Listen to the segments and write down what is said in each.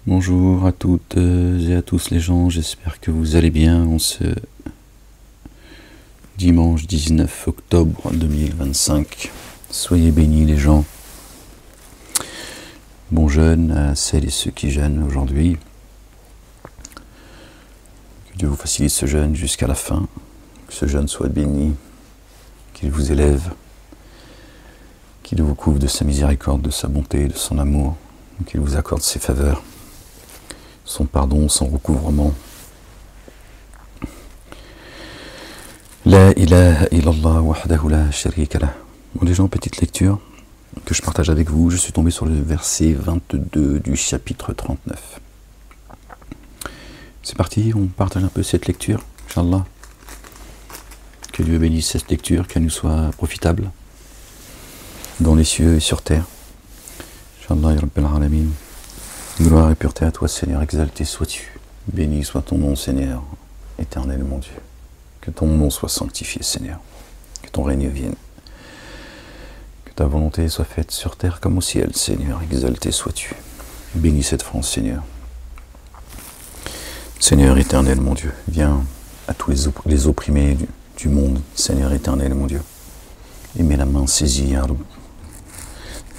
Bonjour à toutes et à tous les gens, j'espère que vous allez bien en ce dimanche 19 octobre 2025. Soyez bénis les gens. Bon jeûne à celles et ceux qui jeûnent aujourd'hui. Que Dieu vous facilite ce jeûne jusqu'à la fin, que ce jeûne soit béni, qu'il vous élève, qu'il vous couvre de sa miséricorde, de sa bonté, de son amour, qu'il vous accorde ses faveurs, son pardon, son recouvrement. La ilaha illallah wahdahu la sharika lah. Bon les gens, petite lecture que je partage avec vous. Je suis tombé sur le verset 22 du chapitre 39. C'est parti, on partage un peu cette lecture, Inch'Allah. Que Dieu bénisse cette lecture, qu'elle nous soit profitable dans les cieux et sur terre. Inch'Allah ya Rabbil Alamin. Gloire et pureté à toi, Seigneur, exalté sois-tu. Béni soit ton nom, Seigneur, éternel mon Dieu. Que ton nom soit sanctifié, Seigneur. Que ton règne vienne. Que ta volonté soit faite sur terre comme au ciel, Seigneur, exalté sois-tu. Bénis cette France, Seigneur. Seigneur éternel, mon Dieu, viens à tous les opprimés du monde, Seigneur éternel, mon Dieu. Et mets la main saisie à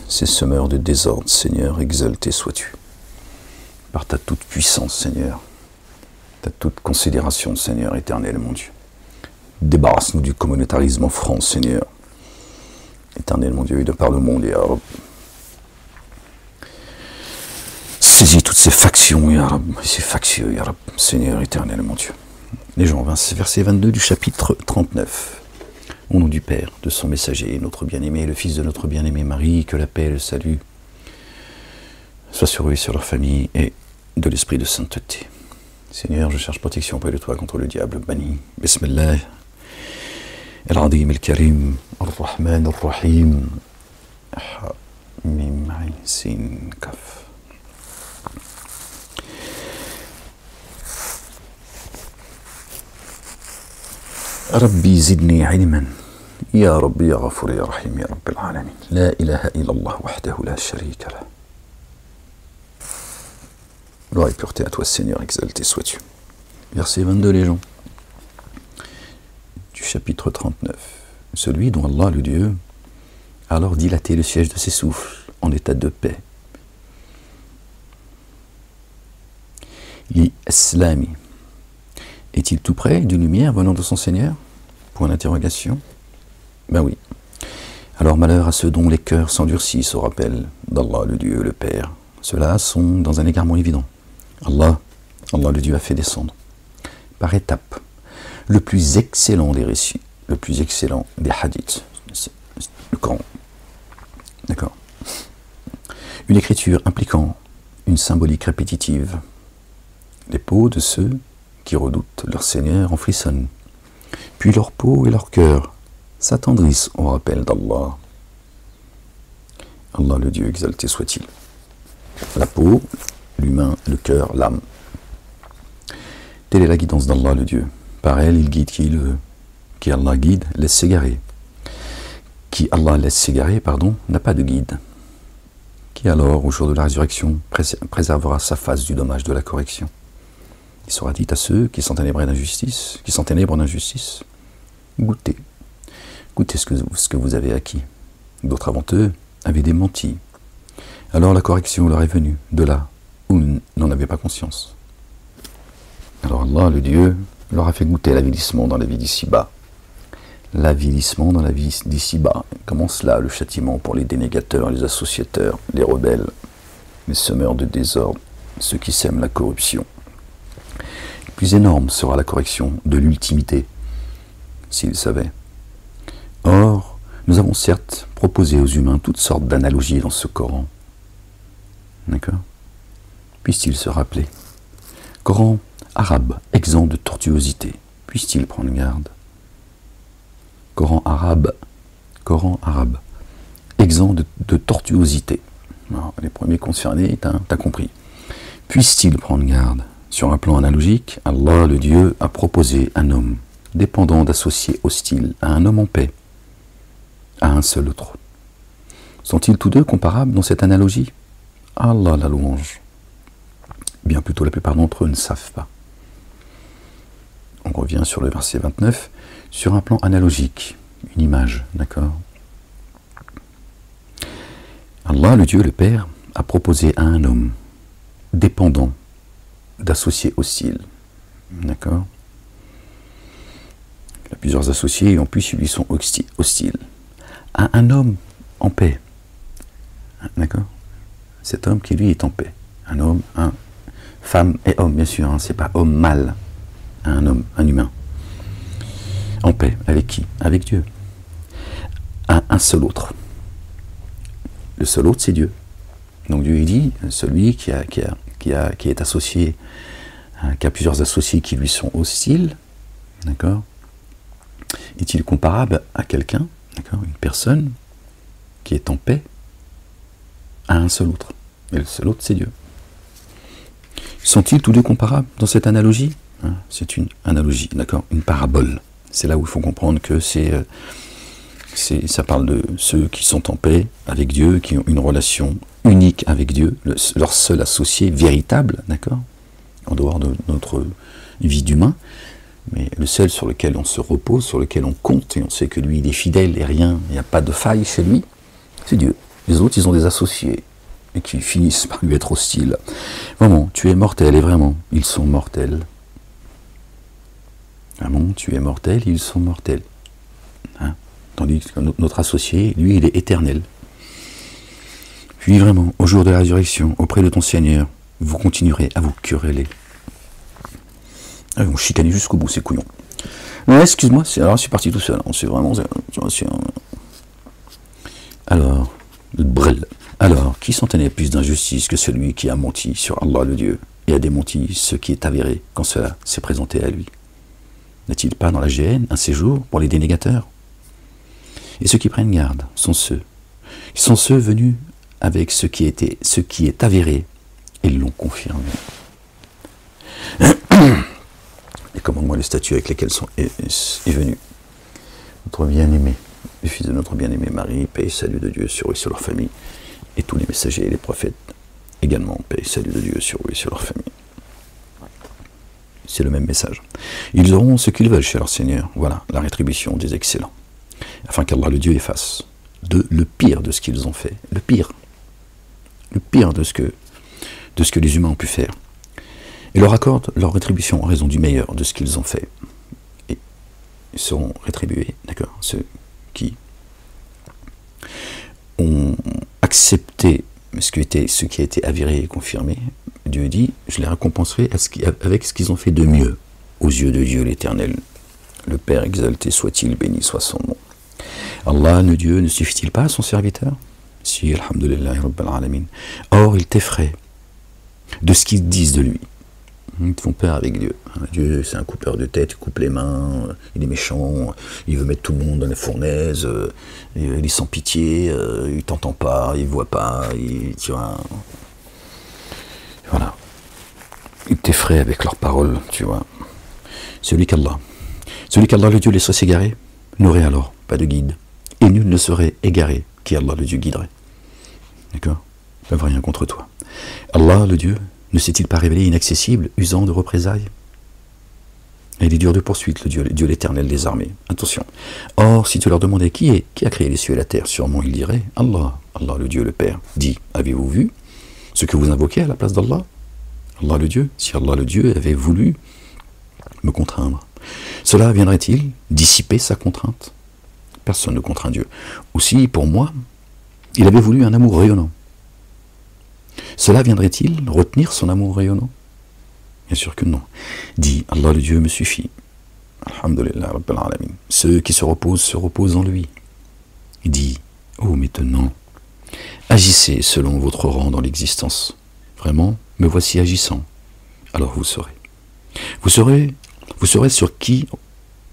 ces semeurs de désordre, Seigneur, exalté sois-tu. Par ta toute puissance, Seigneur, ta toute considération, Seigneur éternel, mon Dieu. Débarrasse-nous du communautarisme en France, Seigneur. Éternel, mon Dieu, et de par le monde, Ya Rab. Saisis toutes ces factions, Ya Rab, ces factieux, Ya Rab, Seigneur éternel, mon Dieu. Les gens, verset 22 du chapitre 39. Au nom du Père, de son messager, notre bien-aimé, le Fils de notre bien-aimé Marie, que la paix et le salut soient sur eux et sur leur famille, et de l'esprit de sainteté. Seigneur, je cherche protection auprès de toi contre le diable banni. Bismillah. Al-Adim al-Karim, Ar-Rahman Ar-Rahim. Mim Ain Sin Kaf. Rabbi zidni ilman. Ya Rabbi ya Ghafour ya Rahim ya Rabbil Alamin. La ilaha illallah wahdahu la sharika lah. Gloire et pureté à toi, Seigneur, exalté sois-tu. Verset 22, les gens, du chapitre 39. Celui dont Allah, le Dieu, a alors dilaté le siège de ses souffles en état de paix. L'islami. Est-il tout près d'une lumière venant de son Seigneur? Point d'interrogation. Ben oui. Alors malheur à ceux dont les cœurs s'endurcissent au rappel d'Allah, le Dieu, le Père. Ceux-là sont dans un égarement évident. Allah le Dieu a fait descendre, par étapes, le plus excellent des récits, le plus excellent des hadiths, le Coran. D'accord. Une écriture impliquant une symbolique répétitive. Les peaux de ceux qui redoutent leur Seigneur en frissonnent, puis leur peau et leur cœur s'attendrissent au rappel d'Allah. Allah le Dieu exalté soit-il. La peau, l'humain, le cœur, l'âme. Telle est la guidance d'Allah le Dieu. Par elle, il guide qui il veut. Qui Allah guide, laisse s'égarer. Qui Allah laisse s'égarer, n'a pas de guide. Qui alors, au jour de la résurrection, préservera sa face du dommage de la correction. Il sera dit à ceux qui s'enténèbrent d'injustice, goûtez. Goûtez ce que vous avez acquis. D'autres avant eux avaient démenti. Alors la correction leur est venue, de là où ils n'en avaient pas conscience. Alors Allah, le Dieu, leur a fait goûter l'avilissement dans la vie d'ici-bas. L'avilissement dans la vie d'ici-bas. Comment cela, le châtiment pour les dénégateurs, les associateurs, les rebelles, les semeurs de désordre, ceux qui sèment la corruption. Plus énorme sera la correction de l'ultimité, s'ils savaient. Or, nous avons certes proposé aux humains toutes sortes d'analogies dans ce Coran. D'accord? Puissent-ils se rappeler? Coran arabe, exempt de tortuosité. Puissent-ils prendre garde? Coran arabe, exempt de tortuosité. Alors, les premiers concernés, t'as compris. Puissent-ils prendre garde? Sur un plan analogique, Allah, le Dieu, a proposé un homme dépendant d'associés hostiles à un homme en paix, à un seul autre. Sont-ils tous deux comparables dans cette analogie? Allah la louange. bien plutôt la plupart d'entre eux ne savent pas. On revient sur le verset 29, sur un plan analogique, une image, d'accord? Allah, le Dieu, le Père, a proposé à un homme dépendant d'associés hostiles, d'accord? Il a plusieurs associés et en plus ils lui sont hostiles. À un homme en paix, d'accord? Cet homme qui lui est en paix. Un homme, femme et homme, bien sûr, hein, c'est pas homme mâle. Un homme, un humain. En paix, avec qui? Avec Dieu. Un seul autre. Le seul autre, c'est Dieu. Donc Dieu, il dit, celui qui est associé, qui a plusieurs associés qui lui sont hostiles, d'accord? Est-il comparable à quelqu'un, d'accord? Une personne qui est en paix à un seul autre. Et le seul autre, c'est Dieu. Sont-ils tous deux comparables dans cette analogie? C'est une analogie, d'accord? Une parabole. C'est là où il faut comprendre que ça parle de ceux qui sont en paix avec Dieu, qui ont une relation unique avec Dieu, leur seul associé véritable, d'accord? En dehors de notre vie d'humain, mais le seul sur lequel on se repose, sur lequel on compte, et on sait que lui, il est fidèle et rien, il n'y a pas de faille chez lui, c'est Dieu. Les autres, ils ont des associés, et qui finissent par lui être hostiles. Vraiment, tu es mortel, et vraiment, ils sont mortels. Vraiment, tu es mortel, ils sont mortels. Hein? Tandis que notre associé, lui, il est éternel. Puis vraiment, au jour de la résurrection, auprès de ton Seigneur, vous continuerez à vous quereller. Ah, ils vont chicaner jusqu'au bout, ces couillons. Non, excuse-moi, alors je suis parti tout seul. C'est vraiment... Alors, brel. Alors, qui s'entenait plus d'injustice que celui qui a menti sur Allah le Dieu et a démenti ce qui est avéré quand cela s'est présenté à lui? N'a-t-il pas dans la géhenne un séjour pour les dénégateurs? Et ceux qui prennent garde sont ceux venus avec ce qui est avéré et l'ont confirmé. Et commande-moi les statuts avec lesquels est venu notre bien-aimé, le fils de notre bien-aimé Marie, paix et salut de Dieu sur eux et sur leur famille, et tous les messagers et les prophètes également, paix et salut de Dieu sur eux et sur leur famille. C'est le même message. Ils auront ce qu'ils veulent chez leur Seigneur. Voilà, la rétribution des excellents. Afin qu'Allah le Dieu efface le pire de ce qu'ils ont fait. Le pire de ce que les humains ont pu faire. Et leur accorde leur rétribution en raison du meilleur de ce qu'ils ont fait. Et ils seront rétribués, d'accord? Ceux qui ont accepté ce qui a été avéré et confirmé, Dieu dit, je les récompenserai avec ce qu'ils ont fait de mieux aux yeux de Dieu l'Éternel. Le Père exalté soit-il, béni soit son nom. Allah, le Dieu, ne suffit-il pas à son serviteur? Si, alhamdulillah, rabbil alamin. Or, il t'effraie de ce qu'ils disent de lui. Ils te font peur avec Dieu. Dieu, c'est un coupeur de tête, il coupe les mains, il est méchant, il veut mettre tout le monde dans la fournaise, il est sans pitié, il t'entend pas, il voit pas, tu vois. Voilà. Ils t'effraient avec leurs paroles, tu vois. Celui qu'Allah le Dieu laisserait s'égarer, n'aurait alors pas de guide. Et nul ne serait égaré qui Allah le Dieu guiderait. D'accord? Ils ne peuvent rien contre toi. Allah le Dieu ne s'est-il pas révélé inaccessible, usant de représailles? Et il est dur de poursuite, le Dieu l'Éternel des armées. Attention. Or, si tu leur demandais qui a créé les cieux et la terre, sûrement ils diraient Allah, Allah le Dieu le Père. Dis, avez-vous vu ce que vous invoquez à la place d'Allah? Allah le Dieu, si Allah le Dieu avait voulu me contraindre, cela viendrait-il dissiper sa contrainte? Personne ne contraint Dieu. Aussi, pour moi, il avait voulu un amour rayonnant. Cela viendrait-il retenir son amour rayonnant? Bien sûr que non. Dis, Allah le Dieu me suffit. Alhamdulillah, rabbil alamin. Ceux qui se reposent en lui. Dis, oh maintenant, agissez selon votre rang dans l'existence. Vraiment, me voici agissant. Alors vous saurez. Vous saurez sur qui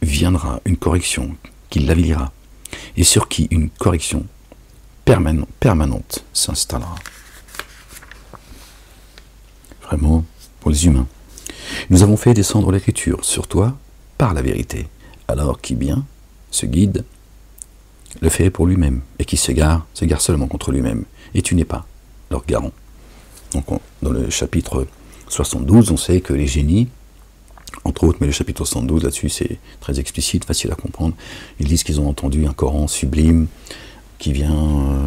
viendra une correction qui l'avilira, et sur qui une correction permanente s'installera. Vraiment, pour les humains. Nous avons fait descendre l'écriture sur toi par la vérité. Alors qui bien se guide, le fait pour lui-même, et qui s'égare seulement contre lui-même. Et tu n'es pas leur garant. Donc dans le chapitre 72, on sait que les génies, entre autres, mais le chapitre 72 là-dessus c'est très explicite, facile à comprendre, ils disent qu'ils ont entendu un Coran sublime qui vient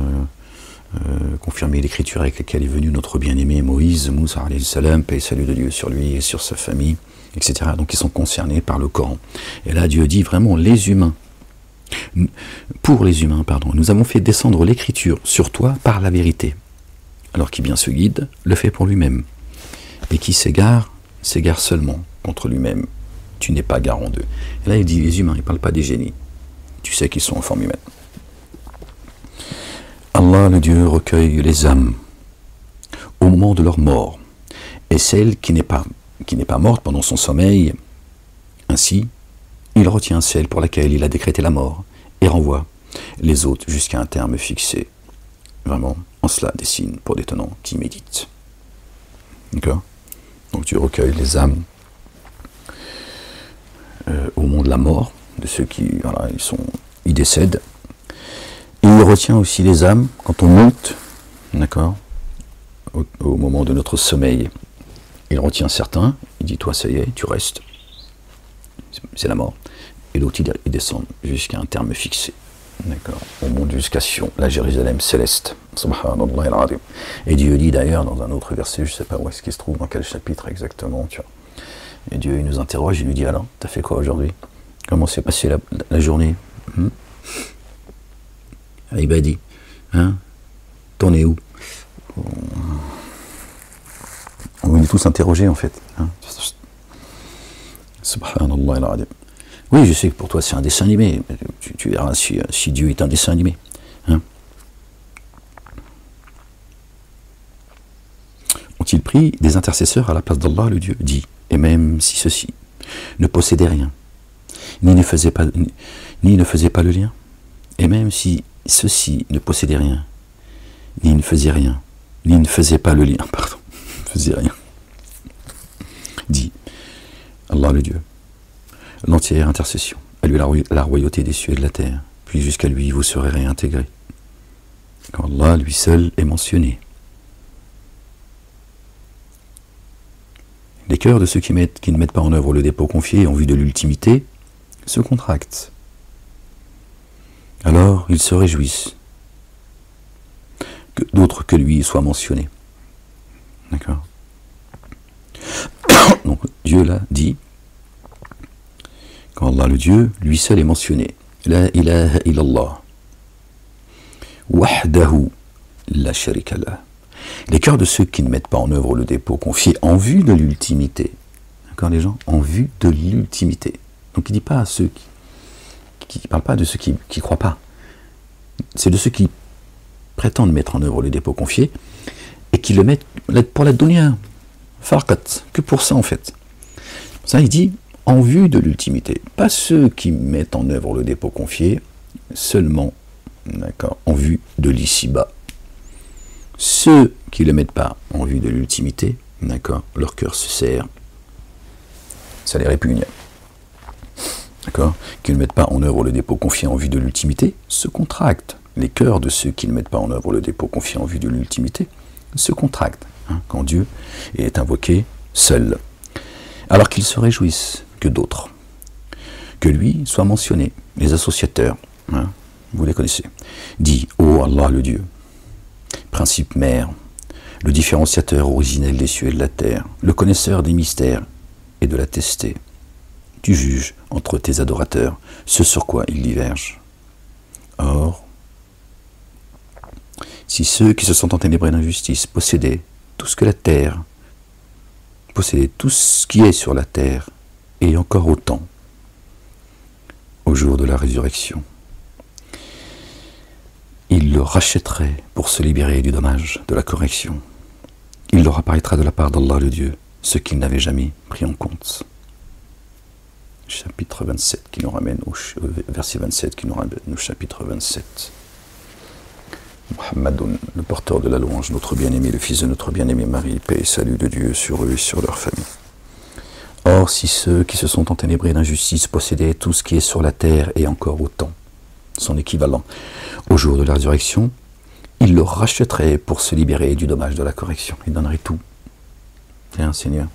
confirmer l'écriture avec laquelle est venu notre bien-aimé Moïse, Moussa alayhi salam, paix et salut de Dieu sur lui et sur sa famille, etc. Donc ils sont concernés par le Coran. Et là Dieu dit vraiment les humains, pour les humains, pardon, nous avons fait descendre l'écriture sur toi par la vérité. Alors qui bien se guide, le fait pour lui-même. Et qui s'égare, s'égare seulement contre lui-même. Tu n'es pas garant d'eux. Et là il dit les humains, il ne parle pas des génies. Tu sais qu'ils sont en forme humaine. Allah, le Dieu, recueille les âmes au moment de leur mort, et celle qui n'est pas morte pendant son sommeil. Ainsi, il retient celle pour laquelle il a décrété la mort, et renvoie les autres jusqu'à un terme fixé. Vraiment, en cela des signes pour des tenants qui méditent. D'accord? Donc tu recueilles les âmes au moment de la mort, de ceux qui, voilà, ils décèdent. Et il retient aussi les âmes quand on monte, d'accord, au moment de notre sommeil. Il retient certains, il dit toi ça y est, tu restes, c'est la mort. Et d'autres ils descendent jusqu'à un terme fixé, d'accord, on monte jusqu'à Sion, la Jérusalem céleste. Subhanallah al-azim. Et Dieu dit d'ailleurs dans un autre verset, je ne sais pas où est-ce qu'il se trouve, dans quel chapitre exactement, tu vois. Et Dieu il nous interroge, il nous dit alors, t'as fait quoi aujourd'hui? Comment s'est passée la journée? Ibadi, hein? T'en es où? On est tous interrogés en fait. Hein? Subhanallah al-azim. Oui, je sais que pour toi c'est un dessin animé. Tu verras si Dieu est un dessin animé. Hein? Ont-ils pris des intercesseurs à la place d'Allah, le Dieu? Dit, et même si ceux-ci ne possédaient rien, ni ne faisaient pas le lien, et même si ceux-ci ne possédaient rien, ni ne faisaient rien, ni ne faisaient pas le lien, pardon, ne faisaient rien. Dit, Allah le Dieu, l'entière intercession, à lui la royauté des cieux et de la terre, puis jusqu'à lui vous serez réintégrés. Quand Allah, lui seul, est mentionné. Les cœurs de ceux qui ne mettent pas en œuvre le dépôt confié en vue de l'ultimité se contractent. Alors ils se réjouissent que d'autres que lui soient mentionnés. D'accord? Donc Dieu là dit, quand Allah le Dieu, lui seul est mentionné, La ilaha illallah, wahdahu la sharika lah. Les cœurs de ceux qui ne mettent pas en œuvre le dépôt confié en vue de l'ultimité. D'accord les gens? En vue de l'ultimité. Donc il ne dit pas à ceux qui parle pas de ceux qui ne croient pas. C'est de ceux qui prétendent mettre en œuvre le dépôt confié et qui le mettent pour la dunya. Farqat, que pour ça en fait. Ça il dit en vue de l'ultimité. Pas ceux qui mettent en œuvre le dépôt confié seulement, d'accord, en vue de l'ici-bas. Ceux qui ne le mettent pas en vue de l'ultimité, d'accord, leur cœur se serre, ça les répugne. D'accord, qui ne mettent pas en œuvre le dépôt confié en vue de l'ultimité, se contractent. Les cœurs de ceux qui ne mettent pas en œuvre le dépôt confié en vue de l'ultimité se contractent, hein, quand Dieu est invoqué seul. Alors qu'ils se réjouissent que d'autres, que lui soit mentionné, les associateurs, hein, vous les connaissez, dit, ô Allah le Dieu, principe mère, le différenciateur originel des cieux et de la terre, le connaisseur des mystères et de la tester. Tu juges entre tes adorateurs ce sur quoi ils divergent. Or, si ceux qui se sont enténébrés d'injustice possédaient tout ce que la terre, possédaient tout ce qui est sur la terre, et encore autant, au jour de la résurrection, ils le rachèteraient pour se libérer du dommage de la correction. Il leur apparaîtra de la part d'Allah le Dieu ce qu'ils n'avaient jamais pris en compte. Chapitre 27 qui nous ramène au verset 27 qui nous ramène au chapitre 27. Muhammadoun, le porteur de la louange, notre bien-aimé, le fils de notre bien-aimé Marie, paix et salut de Dieu sur eux et sur leur famille. Or, si ceux qui se sont enténébrés d'injustice possédaient tout ce qui est sur la terre et encore autant, son équivalent, au jour de la résurrection, ils le rachèteraient pour se libérer du dommage de la correction. Ils donneraient tout. Tiens, Seigneur,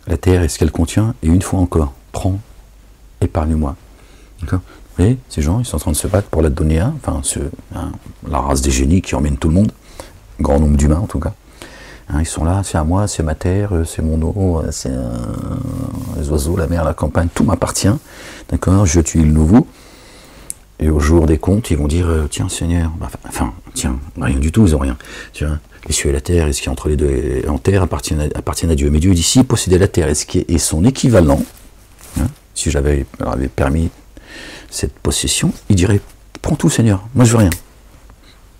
la terre est ce qu'elle contient, et une fois encore, prends, épargne-moi. D'accord? Vous voyez, ces gens, ils sont en train de se battre pour la donner un, enfin, la race des génies qui emmène tout le monde, grand nombre d'humains en tout cas. Hein, ils sont là, c'est à moi, c'est ma terre, c'est mon eau, c'est les oiseaux, la mer, la campagne, tout m'appartient. D'accord? Je tue le nouveau. Et au jour des comptes, ils vont dire, tiens Seigneur, enfin, tiens, rien du tout, ils n'ont rien. Tu vois, les cieux et la terre, et ce qui est entre les deux en terre appartiennent à Dieu. Mais Dieu dit, si possédait la terre et ce qui est son équivalent, hein, si j'avais permis cette possession, il dirait, prends tout Seigneur, moi je veux rien.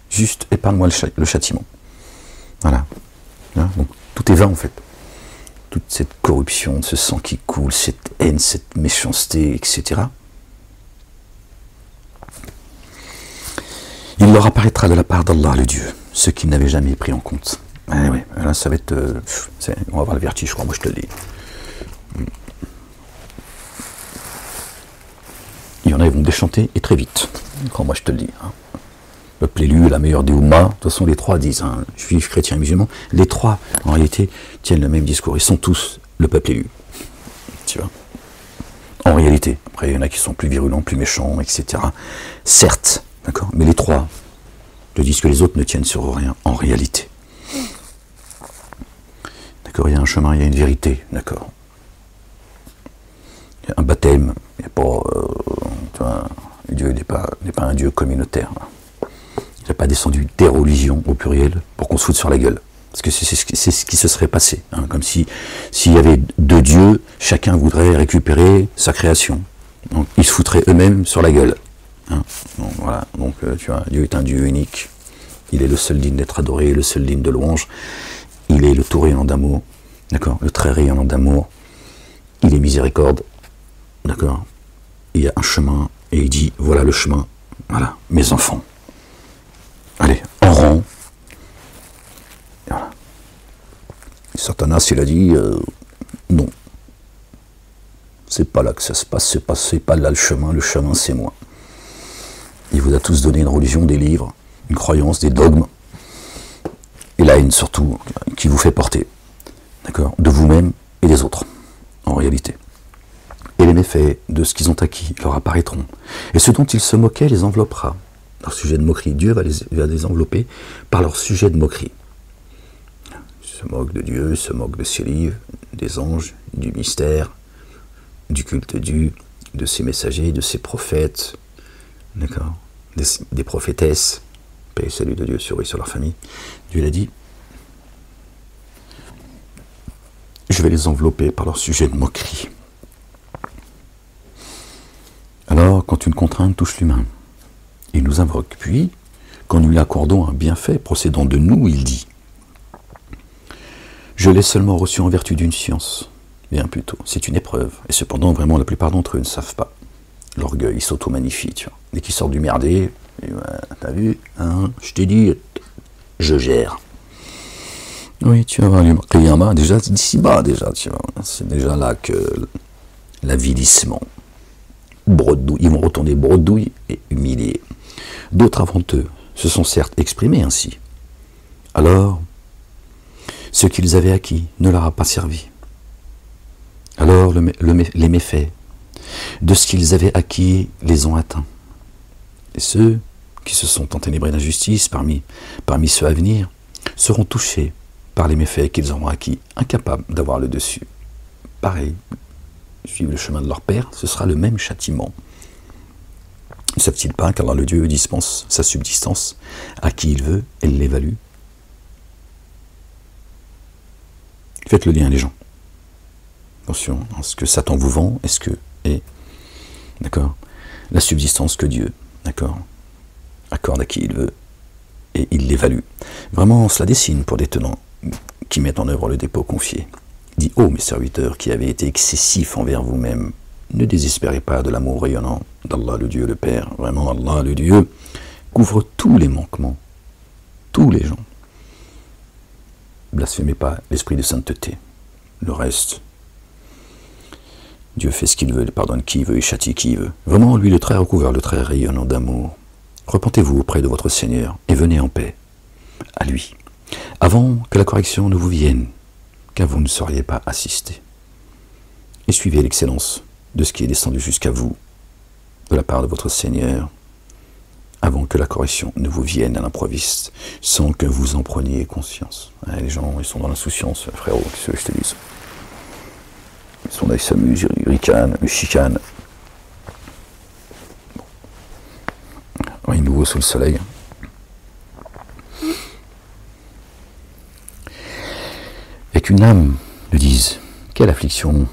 Juste épargne-moi le châtiment. Voilà. Hein, donc, tout est vain en fait. Toute cette corruption, ce sang qui coule, cette haine, cette méchanceté, etc. Il leur apparaîtra de la part d'Allah le Dieu, ce qu'ils n'avaient jamais pris en compte. Eh oui, là ça va être... on va avoir le vertige, je crois, moi je te le dis. Il y en a, ils vont déchanter, et très vite. Moi je te le dis. Hein. Le peuple élu, la meilleure des Oummas, de toute façon les trois disent, hein, juifs, chrétiens et musulmans, les trois, en réalité, tiennent le même discours. Ils sont tous le peuple élu. Tu vois. En réalité. Après, il y en a qui sont plus virulents, plus méchants, etc. Certes, d'accord, mais les trois te disent que les autres ne tiennent sur rien, en réalité. D'accord, il y a un chemin, il y a une vérité, d'accord. Il y a un baptême, il n'y a pas... tu vois, Dieu n'est pas un Dieu communautaire. Il n'a pas descendu des religions au pluriel pour qu'on se foute sur la gueule. Parce que c'est ce qui se serait passé. Hein, comme s'il y avait deux dieux, chacun voudrait récupérer sa création. Donc ils se foutraient eux-mêmes sur la gueule. Hein, donc voilà, donc tu vois, Dieu est un Dieu unique. Il est le seul digne d'être adoré, le seul digne de louange. Il est le tout rayonnant d'amour. D'accord, le très rayonnant d'amour. Il est miséricorde. D'accord. Il y a un chemin, et il dit, voilà le chemin. Voilà, mes enfants. Allez, en rang. Voilà. Satanas, il a dit, non. C'est pas là que ça se passe, c'est pas là le chemin c'est moi. Il vous a tous donné une religion, des livres, une croyance, des dogmes, et la haine surtout, qui vous fait porter, d'accord, de vous-même et des autres, en réalité. Et les méfaits de ce qu'ils ont acquis leur apparaîtront, et ce dont ils se moquaient les enveloppera. Leur sujet de moquerie, Dieu va les envelopper par leur sujet de moquerie. Ils se moquent de Dieu, ils se moquent de ses livres, des anges, du mystère, du culte dû, de ses messagers, de ses prophètes, d'accord, des prophétesses, paix et salut de Dieu sur eux et sur leur famille. Dieu l'a dit, je vais les envelopper par leur sujet de moquerie. Alors, quand une contrainte touche l'humain, il nous invoque. Puis, quand nous lui accordons un bienfait procédant de nous, il dit « Je l'ai seulement reçu en vertu d'une science. » Bien plutôt, c'est une épreuve. Et cependant, vraiment, la plupart d'entre eux ne savent pas. L'orgueil, il s'auto-magnifie, tu vois. Dès qu'il sort du merdier, t'as vu, hein, je t'ai dit, je gère. Oui, tu vas voir les Qiyamah, déjà, d'ici bas, déjà, tu vois. C'est déjà là que l'avilissement, bredouille, ils vont retourner bredouille et humiliés. D'autres avant eux se sont certes exprimés ainsi. Alors, ce qu'ils avaient acquis ne leur a pas servi. Alors, les méfaits de ce qu'ils avaient acquis les ont atteints. Et ceux qui se sont enténébrés d'injustice parmi ceux à venir seront touchés par les méfaits qu'ils auront acquis, incapables d'avoir le dessus. Pareil, suivre le chemin de leur père, ce sera le même châtiment. Ne savent-ils pas qu'Allah le Dieu dispense sa subsistance à qui il veut et l'évalue? Faites le lien, les gens. Attention, ce que Satan vous vend, est-ce que est, d'accord, la subsistance que Dieu, d'accord, accorde à qui il veut et il l'évalue. Vraiment, cela dessine pour des tenants qui mettent en œuvre le dépôt confié. Il dit, ô mes serviteurs qui avez été excessifs envers vous-même, ne désespérez pas de l'amour rayonnant d'Allah le Dieu le Père. Vraiment, Allah le Dieu couvre tous les manquements, tous les gens. Blasphémez pas l'esprit de sainteté. Le reste, Dieu fait ce qu'il veut, il pardonne qui il veut, il châtie qui il veut. Vraiment, lui, le très recouvert, le très rayonnant d'amour. Repentez-vous auprès de votre Seigneur et venez en paix à lui, avant que la correction ne vous vienne car vous ne seriez pas assistés. Et suivez l'excellence de ce qui est descendu jusqu'à vous, de la part de votre Seigneur, avant que la correction ne vous vienne à l'improviste, sans que vous en preniez conscience. Les gens, ils sont dans l'insouciance, frérot, qu'est-ce que je te dis? Ils sont là, ils s'amusent, ils ricanent, ils chicanent. Rien de nouveau sous le soleil. Et qu'une âme lui dise, quelle affliction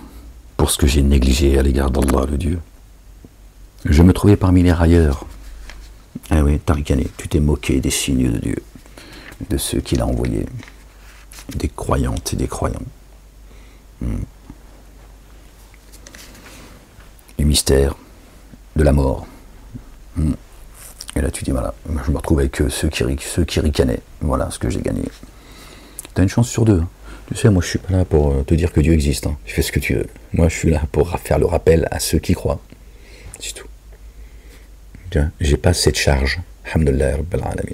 pour ce que j'ai négligé à l'égard d'Allah le Dieu. Je me trouvais parmi les railleurs. Ah oui, t'as ricané, tu t'es moqué des signes de Dieu, de ceux qu'il a envoyés, des croyantes et des croyants. Les mystères de la mort. Et là tu dis, voilà, je me retrouve avec ceux qui ricanaient. Voilà ce que j'ai gagné. T'as une chance sur deux. Tu sais, moi je suis pas là pour te dire que Dieu existe. Tu fais ce que tu veux. Moi je suis là pour faire le rappel à ceux qui croient. C'est tout. J'ai pas cette charge. Alhamdulillah Rabbil Alamin.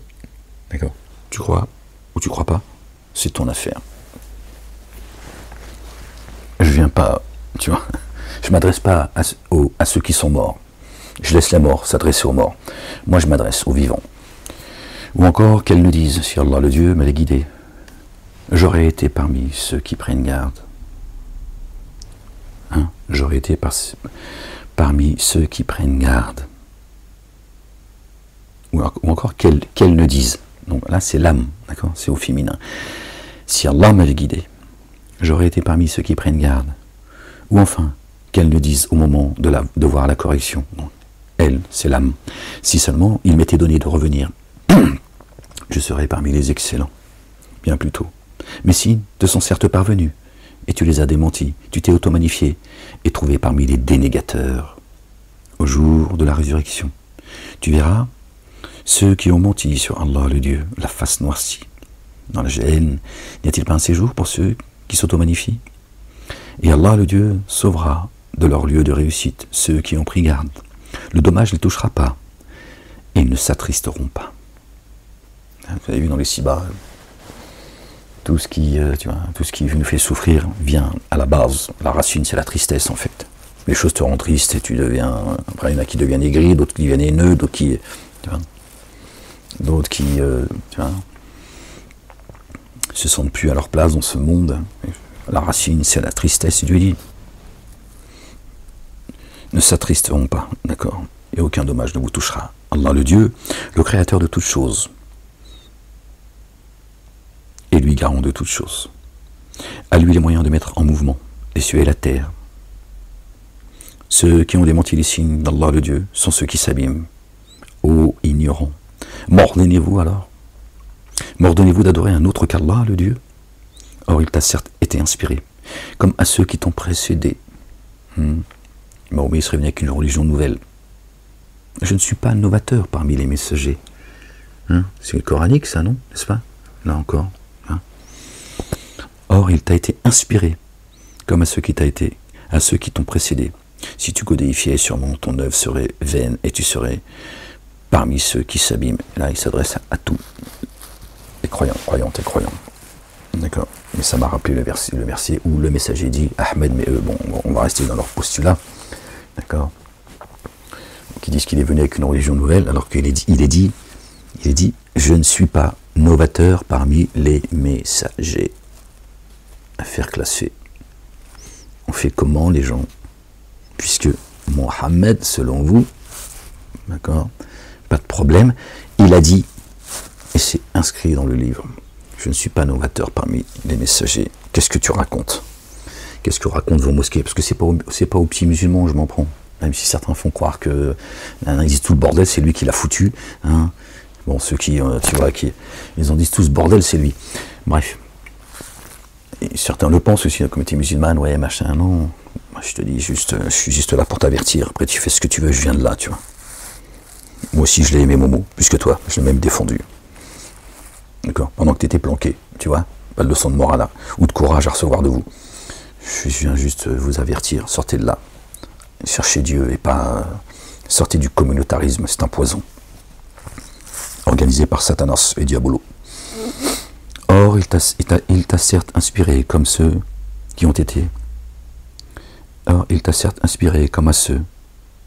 D'accord? Tu crois ou tu crois pas? C'est ton affaire. Je viens pas, tu vois, je m'adresse pas à ceux qui sont morts. Je laisse la mort s'adresser aux morts. Moi je m'adresse aux vivants. Ou encore qu'elles nous disent, si Allah le Dieu m'allait guider, j'aurais été parmi ceux qui prennent garde. J'aurais été parmi ceux qui prennent garde. Ou encore qu'elles ne disent. Donc là c'est l'âme, d'accord, c'est au féminin. Si Allah m'avait guidé, j'aurais été parmi ceux qui prennent garde. Ou enfin, qu'elles ne disent au moment de voir la correction. Donc, elle, c'est l'âme. Si seulement il m'était donné de revenir, je serais parmi les excellents, bien plus tôt. Mais si, te sont certes parvenus, et tu les as démentis, tu t'es auto-magnifié, et trouvé parmi les dénégateurs, au jour de la résurrection. Tu verras ceux qui ont menti sur Allah le Dieu, la face noircie. Dans la gêne, n'y a-t-il pas un séjour pour ceux qui s'auto-magnifient? Et Allah le Dieu sauvera de leur lieu de réussite ceux qui ont pris garde. Le dommage ne les touchera pas, et ils ne s'attristeront pas. Vous avez vu dans les Sibas, tout ce qui nous fait souffrir vient à la base. La racine, c'est la tristesse en fait. Les choses te rendent triste et tu deviens. Après, il y en a qui deviennent aigris, d'autres qui deviennent haineux, d'autres qui. Se sentent plus à leur place dans ce monde. La racine, c'est la tristesse. Et Dieu dit, ne s'attristeront pas, d'accord, et aucun dommage ne vous touchera. Allah le Dieu, le créateur de toutes choses, et lui garant de toutes choses. À lui les moyens de mettre en mouvement les cieux et la terre. Ceux qui ont démenti les signes d'Allah le Dieu sont ceux qui s'abîment. Ô ignorants, m'ordonnez-vous alors? M'ordonnez-vous d'adorer un autre qu'Allah le Dieu? Or il t'a certes été inspiré, comme à ceux qui t'ont précédé. Mahomet serait venu avec une religion nouvelle. Je ne suis pas novateur parmi les messagers. C'est le coranique ça, non? N'est-ce pas? Là encore. Or il t'a été inspiré, comme à ceux qui t'ont précédé. Si tu codéifiais, sûrement ton œuvre serait vaine et tu serais parmi ceux qui s'abîment. Là, il s'adresse à tous les croyants, croyantes et croyants. D'accord. Mais ça m'a rappelé le verset où le messager dit Ahmed, mais eux, bon, on va rester dans leur postulat. D'accord. Qui disent qu'il est venu avec une religion nouvelle, alors qu'il est dit, je ne suis pas novateur parmi les messagers. Affaire classée. On fait comment les gens? Puisque Mohammed, selon vous, d'accord, pas de problème, il a dit, et c'est inscrit dans le livre, je ne suis pas novateur parmi les messagers. Qu'est-ce que tu racontes? Qu'est-ce que racontent vos mosquées? Parce que c'est pas aux petits musulmans, je m'en prends. Même si certains font croire que ils disent tout le bordel, c'est lui qui l'a foutu. Bon, ceux qui, tu vois, ils en disent tous bordel, c'est lui. Bref. Et certains le pensent aussi, la communauté musulmane, ouais, machin, non. Moi, je te dis juste, je suis juste là pour t'avertir. Après, tu fais ce que tu veux, je viens de là, tu vois. Moi aussi, je l'ai aimé, Momo, plus que toi. Je l'ai même défendu. D'accord? Pendant que tu étais planqué, tu vois. Pas de leçon de morale ou de courage à recevoir de vous. Je viens juste vous avertir. Sortez de là. Cherchez Dieu et pas... sortez du communautarisme, c'est un poison. Organisé par Satanas et Diabolo. Or, il il t'a certes inspiré comme ceux qui ont été. Or, il t'a certes inspiré comme à ceux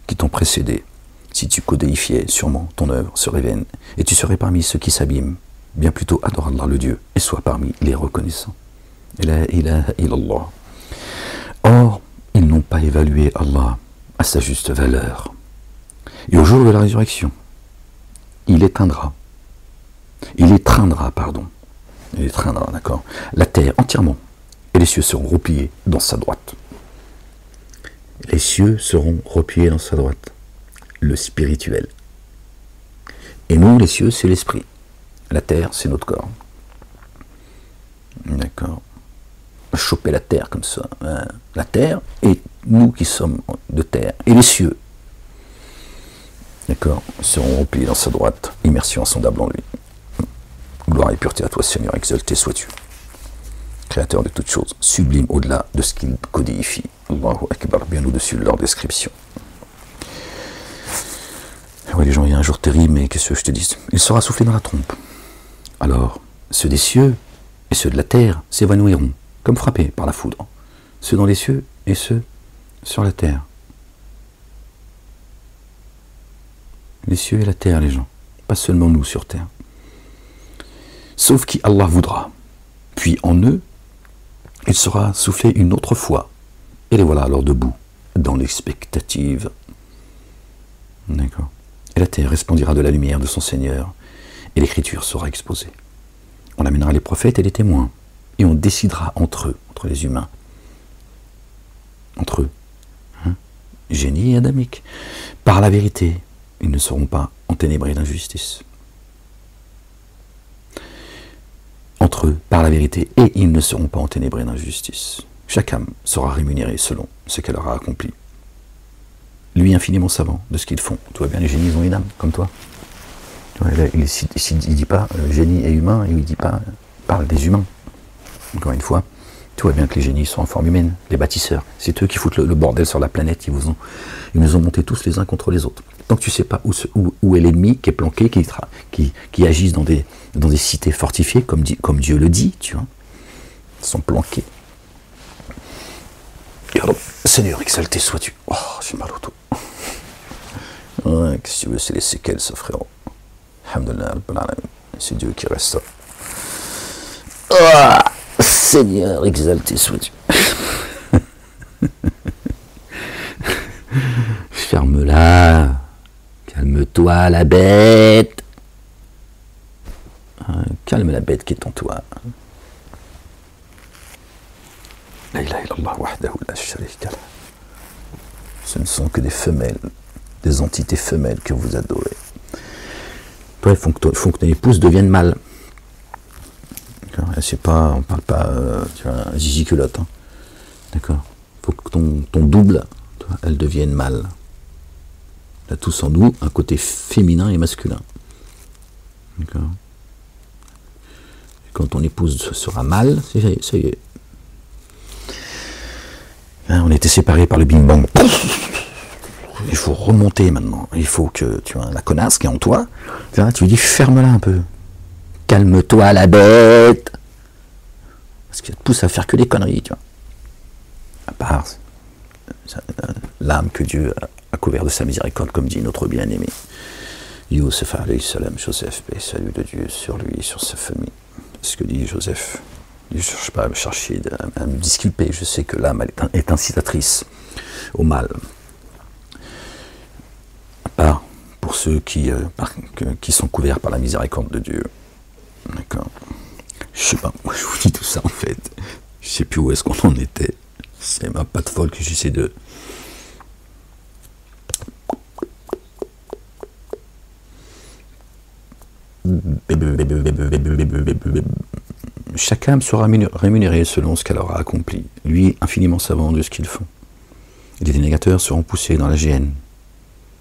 qui t'ont précédé. Si tu codéifiais, sûrement ton œuvre serait vaine, et tu serais parmi ceux qui s'abîment. Bien plutôt adore Allah le Dieu, et sois parmi les reconnaissants. La ilaha illallah. Or, ils n'ont pas évalué Allah à sa juste valeur. Et au jour de la résurrection, il étreindra, d'accord, la terre entièrement, et les cieux seront repliés dans sa droite. Les cieux seront repliés dans sa droite, le spirituel. Et nous, les cieux, c'est l'esprit. La terre, c'est notre corps. D'accord. Choper la terre comme ça. Hein. La terre et nous qui sommes de terre. Et les cieux, d'accord, seront repliés dans sa droite, immersion insondable en lui. Gloire et pureté à toi, Seigneur, exalté sois-tu. Créateur de toutes choses, sublime au-delà de ce qu'il codifie. Allahu Akbar, bien au-dessus de leur description. Oui, les gens, il y a un jour terrible, mais qu'est-ce que je te dis? Il sera soufflé dans la trompe. Alors, ceux des cieux et ceux de la terre s'évanouiront, comme frappés par la foudre. Ceux dans les cieux et ceux sur la terre. Les cieux et la terre, les gens. Pas seulement nous sur terre. Sauf qui Allah voudra. Puis en eux, il sera soufflé une autre fois. Et les voilà alors debout, dans l'expectative. D'accord. Et la terre resplendira de la lumière de son Seigneur, et l'écriture sera exposée. On amènera les prophètes et les témoins, et on décidera entre eux, entre les humains, entre eux, hein, génie et adamique. Par la vérité, ils ne seront pas enténébrés d'injustice. Entre eux, par la vérité, et ils ne seront pas enténébrés d'injustice. Chaque âme sera rémunérée selon ce qu'elle aura accompli. Lui infiniment savant de ce qu'ils font. Tu vois bien, les génies, ils ont une âme, comme toi. Tu vois, là, il ne dit pas génie et humain, et il dit pas, parle des humains. Encore une fois, tu vois bien que les génies sont en forme humaine, les bâtisseurs. C'est eux qui foutent le bordel sur la planète, ils nous ont montés tous les uns contre les autres. Tant que tu ne sais pas où est l'ennemi qui est planqué, qui agisse dans des cités fortifiées, comme Dieu le dit, tu vois, ils sont planqués. Et alors, Seigneur, exalté sois-tu. Oh, j'ai mal au dos. Ouais, qu'est-ce que tu veux, c'est les séquelles, ça, frérot. Alhamdulillah, c'est Dieu qui reste. Oh, Seigneur, exalté sois-tu. Ferme-la. Calme-toi, la bête. Calme la bête qui est en toi. La ilaha illallah wahdahu la sharika lah. Ce ne sont que des femelles, des entités femelles que vous adorez. Toi, il faut que ton épouse devienne mâle. C'est pas, on parle pas, tu vois, zizi culotte. Hein. D'accord. Il faut que ton double, toi, elle devienne mâle. On a tous en nous un côté féminin et masculin. D'accord. Quand ton épouse sera mâle, ça y est. Hein, on était séparés par le bing-bang. Il faut remonter maintenant. Il faut que, tu vois, la connasse qui est en toi, tu lui dis ferme-la un peu. Calme-toi la bête. Parce qu'elle te pousse à faire que des conneries, tu vois. À part l'âme que Dieu a couvert de sa miséricorde, comme dit notre bien-aimé. Youssef alayhi salam, Joseph, paix, salut de Dieu sur lui et sur sa famille. Ce que dit Joseph. Je ne cherche pas à me chercher, à me disculper. Je sais que l'âme est incitatrice au mal. À part pour ceux qui sont couverts par la miséricorde de Dieu. D'accord. Je sais pas, moi je vous dis tout ça en fait. Je sais plus où est-ce qu'on en était. C'est ma patte folle que j'essaie de... Chaque âme sera rémunérée selon ce qu'elle aura accompli. Lui, infiniment savant de ce qu'ils font. Les dénégateurs seront poussés dans la géhenne,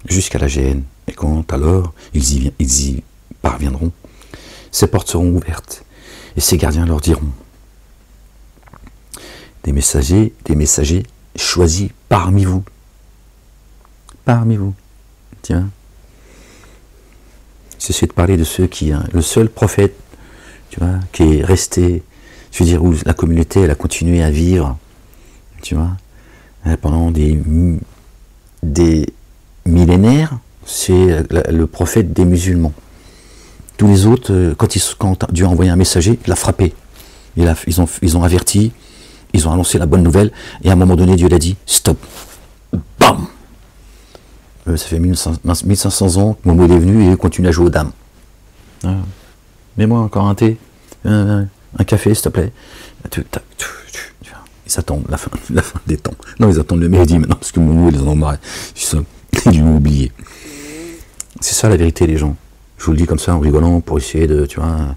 jusqu'à la géhenne. Et quand alors ils y parviendront, ces portes seront ouvertes, et ces gardiens leur diront: des messagers choisis parmi vous. Parmi vous. Tiens. J'essaie de parler de ceux qui... le seul prophète, tu vois, qui est resté je veux dire, où la communauté, elle a continué à vivre, tu vois, pendant des millénaires, c'est le prophète des musulmans. Tous les autres, quand Dieu a envoyé un messager, il l'a frappé. Ils ont averti, ils ont annoncé la bonne nouvelle, et à un moment donné, Dieu l'a dit, stop. Bam. Ça fait 1500 ans que Momo est venu et il continue à jouer aux dames. Ah. Mets-moi encore un thé, un café, s'il te plaît. Ils attendent la fin des temps. Non, ils attendent le midi maintenant, parce que Momo, ils en ont marre. Ils l'ont oublié. C'est ça la vérité, les gens. Je vous le dis comme ça en rigolant pour essayer de, tu vois,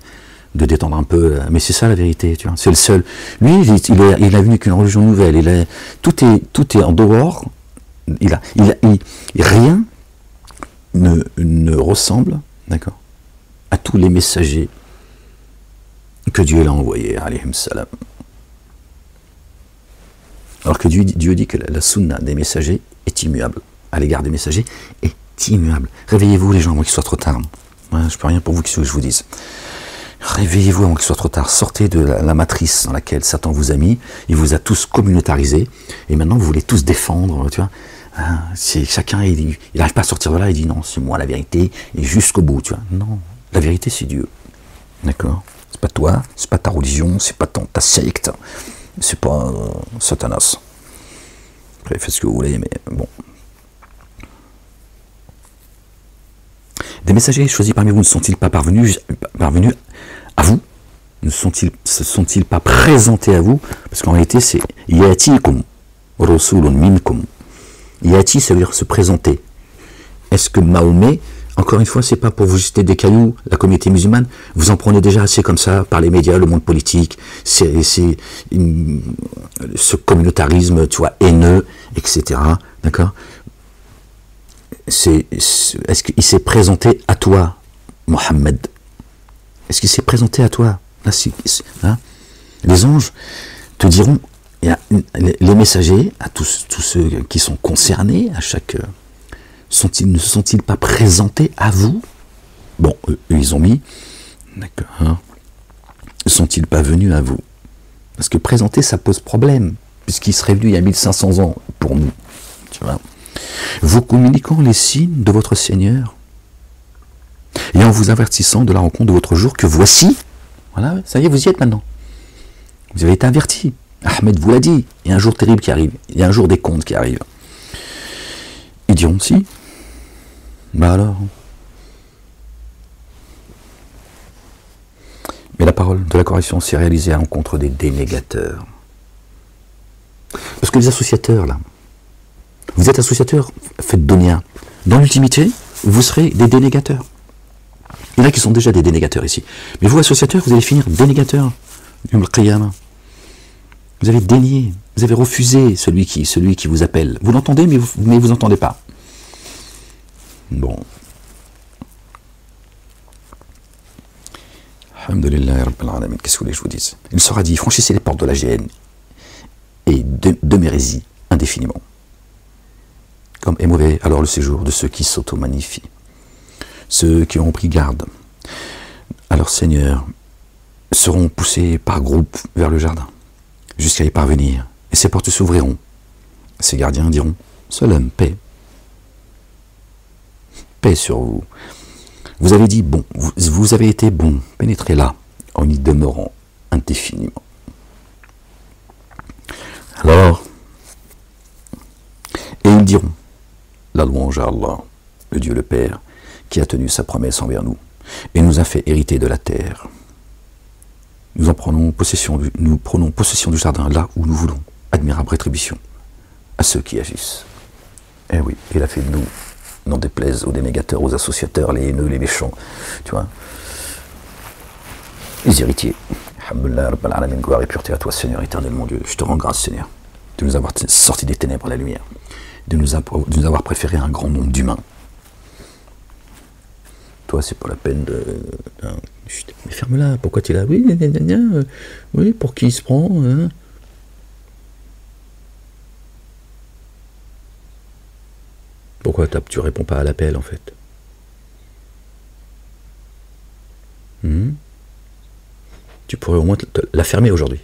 de détendre un peu. Mais c'est ça la vérité, tu vois. C'est le seul. Lui, il a venu qu'une religion nouvelle. Tout est en dehors. Rien ne ressemble, d'accord, à tous les messagers que Dieu l'a envoyés, alayhim salam. Alors que Dieu dit que la sunna des messagers est immuable, à l'égard des messagers, est immuable. Réveillez-vous les gens avant qu'il soit trop tard. Ouais, je peux rien pour vous que je vous dise. Réveillez-vous avant qu'il soit trop tard. Sortez de la matrice dans laquelle Satan vous a mis. Il vous a tous communautarisés. Et maintenant, vous voulez tous défendre, tu vois. Chacun, il n'arrive pas à sortir de là. Il dit non, c'est moi la vérité. Et jusqu'au bout, tu vois. Non, la vérité, c'est Dieu. D'accord? C'est pas toi, c'est pas ta religion, c'est pas ta secte. C'est pas Satanas. Après, faites ce que vous voulez, mais bon. Des messagers choisis parmi vous ne sont-ils pas parvenus à vous? Ne se sont-ils pas présentés à vous? Parce qu'en réalité, c'est Yatikum, Rasulun minkum. Yati, ça veut dire se présenter. Est-ce que Mahomet, encore une fois, c'est pas pour vous jeter des cailloux, la communauté musulmane, vous en prenez déjà assez comme ça, par les médias, le monde politique, c'est ce communautarisme, tu vois, haineux, etc. D'accord? Est-ce qu'il s'est présenté à toi, Mohammed? Est-ce qu'il s'est présenté à toi? Là, hein? Les anges te diront, les messagers, à tous ceux qui sont concernés, à chaque... ne se sont-ils pas présentés à vous? Bon, eux, ils ont mis, d'accord, hein? Ne sont-ils pas venus à vous? Parce que présenter, ça pose problème, puisqu'ils seraient venus il y a 1500 ans pour nous, tu vois. Vous communiquant les signes de votre Seigneur, et en vous avertissant de la rencontre de votre jour, que voici, voilà, ça y est, vous y êtes maintenant. Vous avez été avertis. Ahmed vous l'a dit, il y a un jour terrible qui arrive, il y a un jour des comptes qui arrive. Ils diront si. Bah alors. Mais la parole de la correction s'est réalisée à l'encontre des dénégateurs. Parce que les associateurs, là, vous êtes associateurs, faites donia. Dans l'ultimité, vous serez des dénégateurs. Il y en a qui sont déjà des dénégateurs ici. Mais vous, associateurs, vous allez finir dénégateurs. Vous avez dénié, vous avez refusé celui qui vous appelle. Vous l'entendez, mais vous n'entendez pas. Bon. Alhamdulillah, Rabbil Alamin, qu'est-ce que vous voulez que je vous dise? Il sera dit, franchissez les portes de la gêne et demeurez-y indéfiniment. Comme est mauvais alors le séjour de ceux qui s'auto-magnifient, ceux qui ont pris garde à leur Seigneur seront poussés par groupes vers le jardin, jusqu'à y parvenir, et ces portes s'ouvriront. Ces gardiens diront, salam, paix. Paix sur vous. Vous avez dit bon, vous avez été bon, pénétrez là, en y demeurant indéfiniment. Alors, et ils diront, la louange à Allah, le Dieu le Père, qui a tenu sa promesse envers nous, et nous a fait hériter de la terre. Nous prenons possession du jardin là où nous voulons. Admirable rétribution à ceux qui agissent. Eh oui, il a fait de nous, n'en déplaise aux dénégateurs, aux associateurs, les haineux, les méchants, tu vois, les héritiers. Alhamdulillah, Rabbil Alamin, gloire et pureté à toi, Seigneur éternel, mon Dieu. Je te rends grâce, Seigneur, de nous avoir sortis des ténèbres à la lumière, de nous avoir préféré un grand nombre d'humains. Toi, c'est pas la peine de... Mais ferme-la, pourquoi tu es là? Oui, oui, pour qui il se prend, hein? Pourquoi tu réponds pas à l'appel, en fait? tu pourrais au moins la fermer aujourd'hui.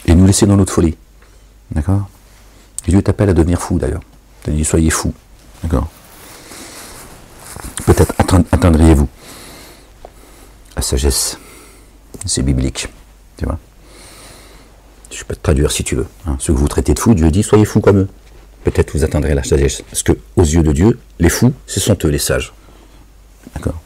Et nous laisser dans notre folie. D'accord? Et Dieu t'appelle à devenir fou d'ailleurs. Il dit soyez fous. D'accord? Peut-être atteindriez-vous la sagesse. C'est biblique. Tu vois? Je peux te traduire si tu veux. Hein. Ceux que vous traitez de fous, Dieu dit soyez fous comme eux. Peut-être vous atteindrez la sagesse. Parce que aux yeux de Dieu, les fous, ce sont eux les sages. D'accord?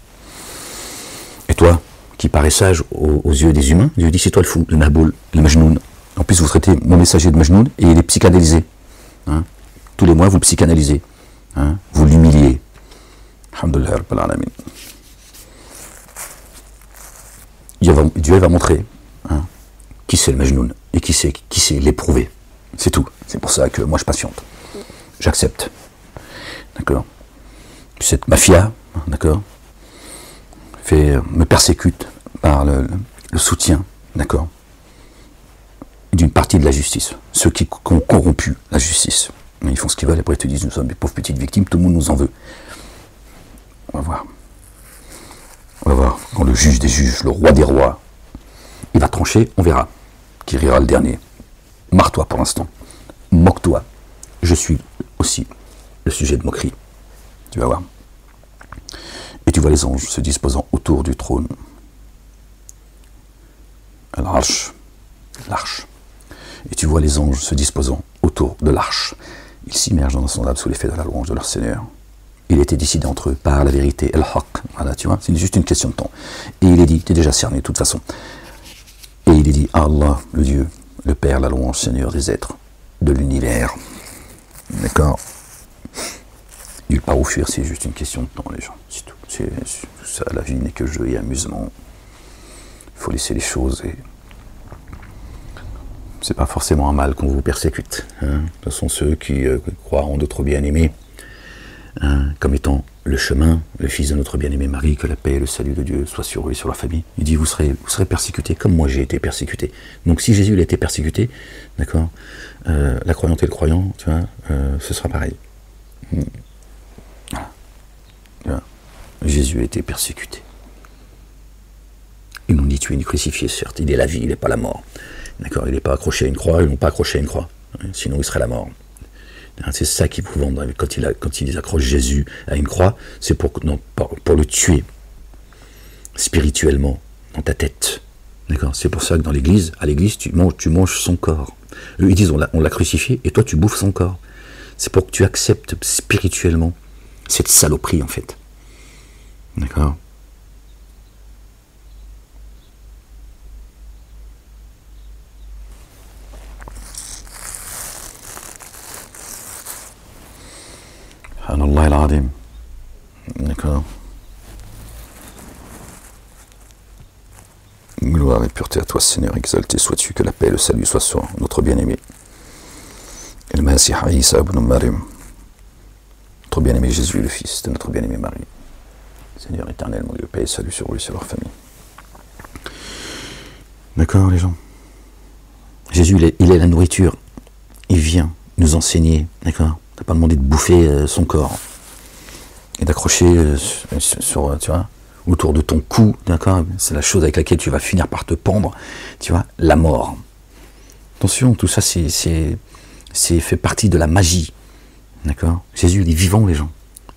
Et toi, qui paraît sage aux yeux des humains, Dieu dit c'est toi le fou, le Mahboul, le Majnoun. En plus, vous traitez mon messager de Majnoun et il est psychanalysé. Hein? Tous les mois, vous psychanalysez. Hein? Vous l'humiliez. Alhamdulillah Rabbil Alamin. Dieu va montrer hein, qui c'est le Majnoun et qui c'est l'éprouvé. C'est tout. C'est pour ça que moi je patiente. J'accepte. D'accord? Cette mafia, d'accord, me persécute par le soutien, d'accord, d'une partie de la justice. Ceux qui ont corrompu la justice. Ils font ce qu'ils veulent, après ils te disent nous sommes des pauvres petites victimes, tout le monde nous en veut. On va voir. On va voir. Quand le juge des juges, le roi des rois, il va trancher, on verra. Qui rira le dernier. Marre-toi pour l'instant. Moque-toi. Je suis aussi le sujet de moquerie. Tu vas voir. Et tu vois les anges se disposant autour du trône. L'arche. Et tu vois les anges se disposant autour de l'arche. Ils s'immergent dans son âme sous l'effet de la louange de leur Seigneur. Il était décidé entre eux par la vérité et le haq. Voilà, tu vois, c'est juste une question de temps. Et il est dit, tu es déjà cerné de toute façon. Et il est dit, Allah, le Dieu, le Père, la louange, Seigneur des êtres, de l'univers. D'accord? Nulle part où fuir, c'est juste une question de temps, les gens. C'est tout. C'est tout ça, la vie n'est que jeu et amusement. Il faut laisser les choses et... C'est pas forcément un mal qu'on vous persécute. Hein. De toute façon, ceux qui croient en notre bien-aimé, hein, comme étant le chemin, le fils de notre bien-aimé Marie, que la paix et le salut de Dieu soient sur eux et sur leur famille. Il dit, vous serez persécutés comme moi j'ai été persécuté. Donc si Jésus il a été persécuté, d'accord, la croyante et le croyant, tu vois, ce sera pareil. Voilà. Tu vois, Jésus a été persécuté. Ils n'ont ni tué ni crucifié, certes. Il est la vie, il n'est pas la mort. D'accord, il n'est pas accroché à une croix, ils ne l'ont pas accroché à une croix. Sinon il serait la mort. C'est ça qu'ils vous vendent quand ils accrochent Jésus à une croix, c'est pour le tuer spirituellement dans ta tête. D'accord. C'est pour ça que à l'église, tu manges son corps. Eux, ils disent on l'a crucifié et toi tu bouffes son corps. C'est pour que tu acceptes spirituellement cette saloperie en fait. D'accord. Allah al-Adim. D'accord. Gloire et pureté à toi, Seigneur, exalté sois-tu, que la paix et le salut soient sur notre bien-aimé. Et le Messie Isa ibn Maryam, notre bien-aimé Jésus, le Fils de notre bien-aimé Marie. Seigneur éternel, mon Dieu, paix et salut sur eux et sur leur famille. D'accord, les gens. Jésus, il est la nourriture. Il vient nous enseigner, d'accord. Tu n'as pas demandé de bouffer son corps et d'accrocher sur, tu vois, autour de ton cou, d'accord. C'est la chose avec laquelle tu vas finir par te pendre, tu vois, la mort. Attention, tout ça, c'est fait partie de la magie, d'accord. Jésus, il est vivant, les gens.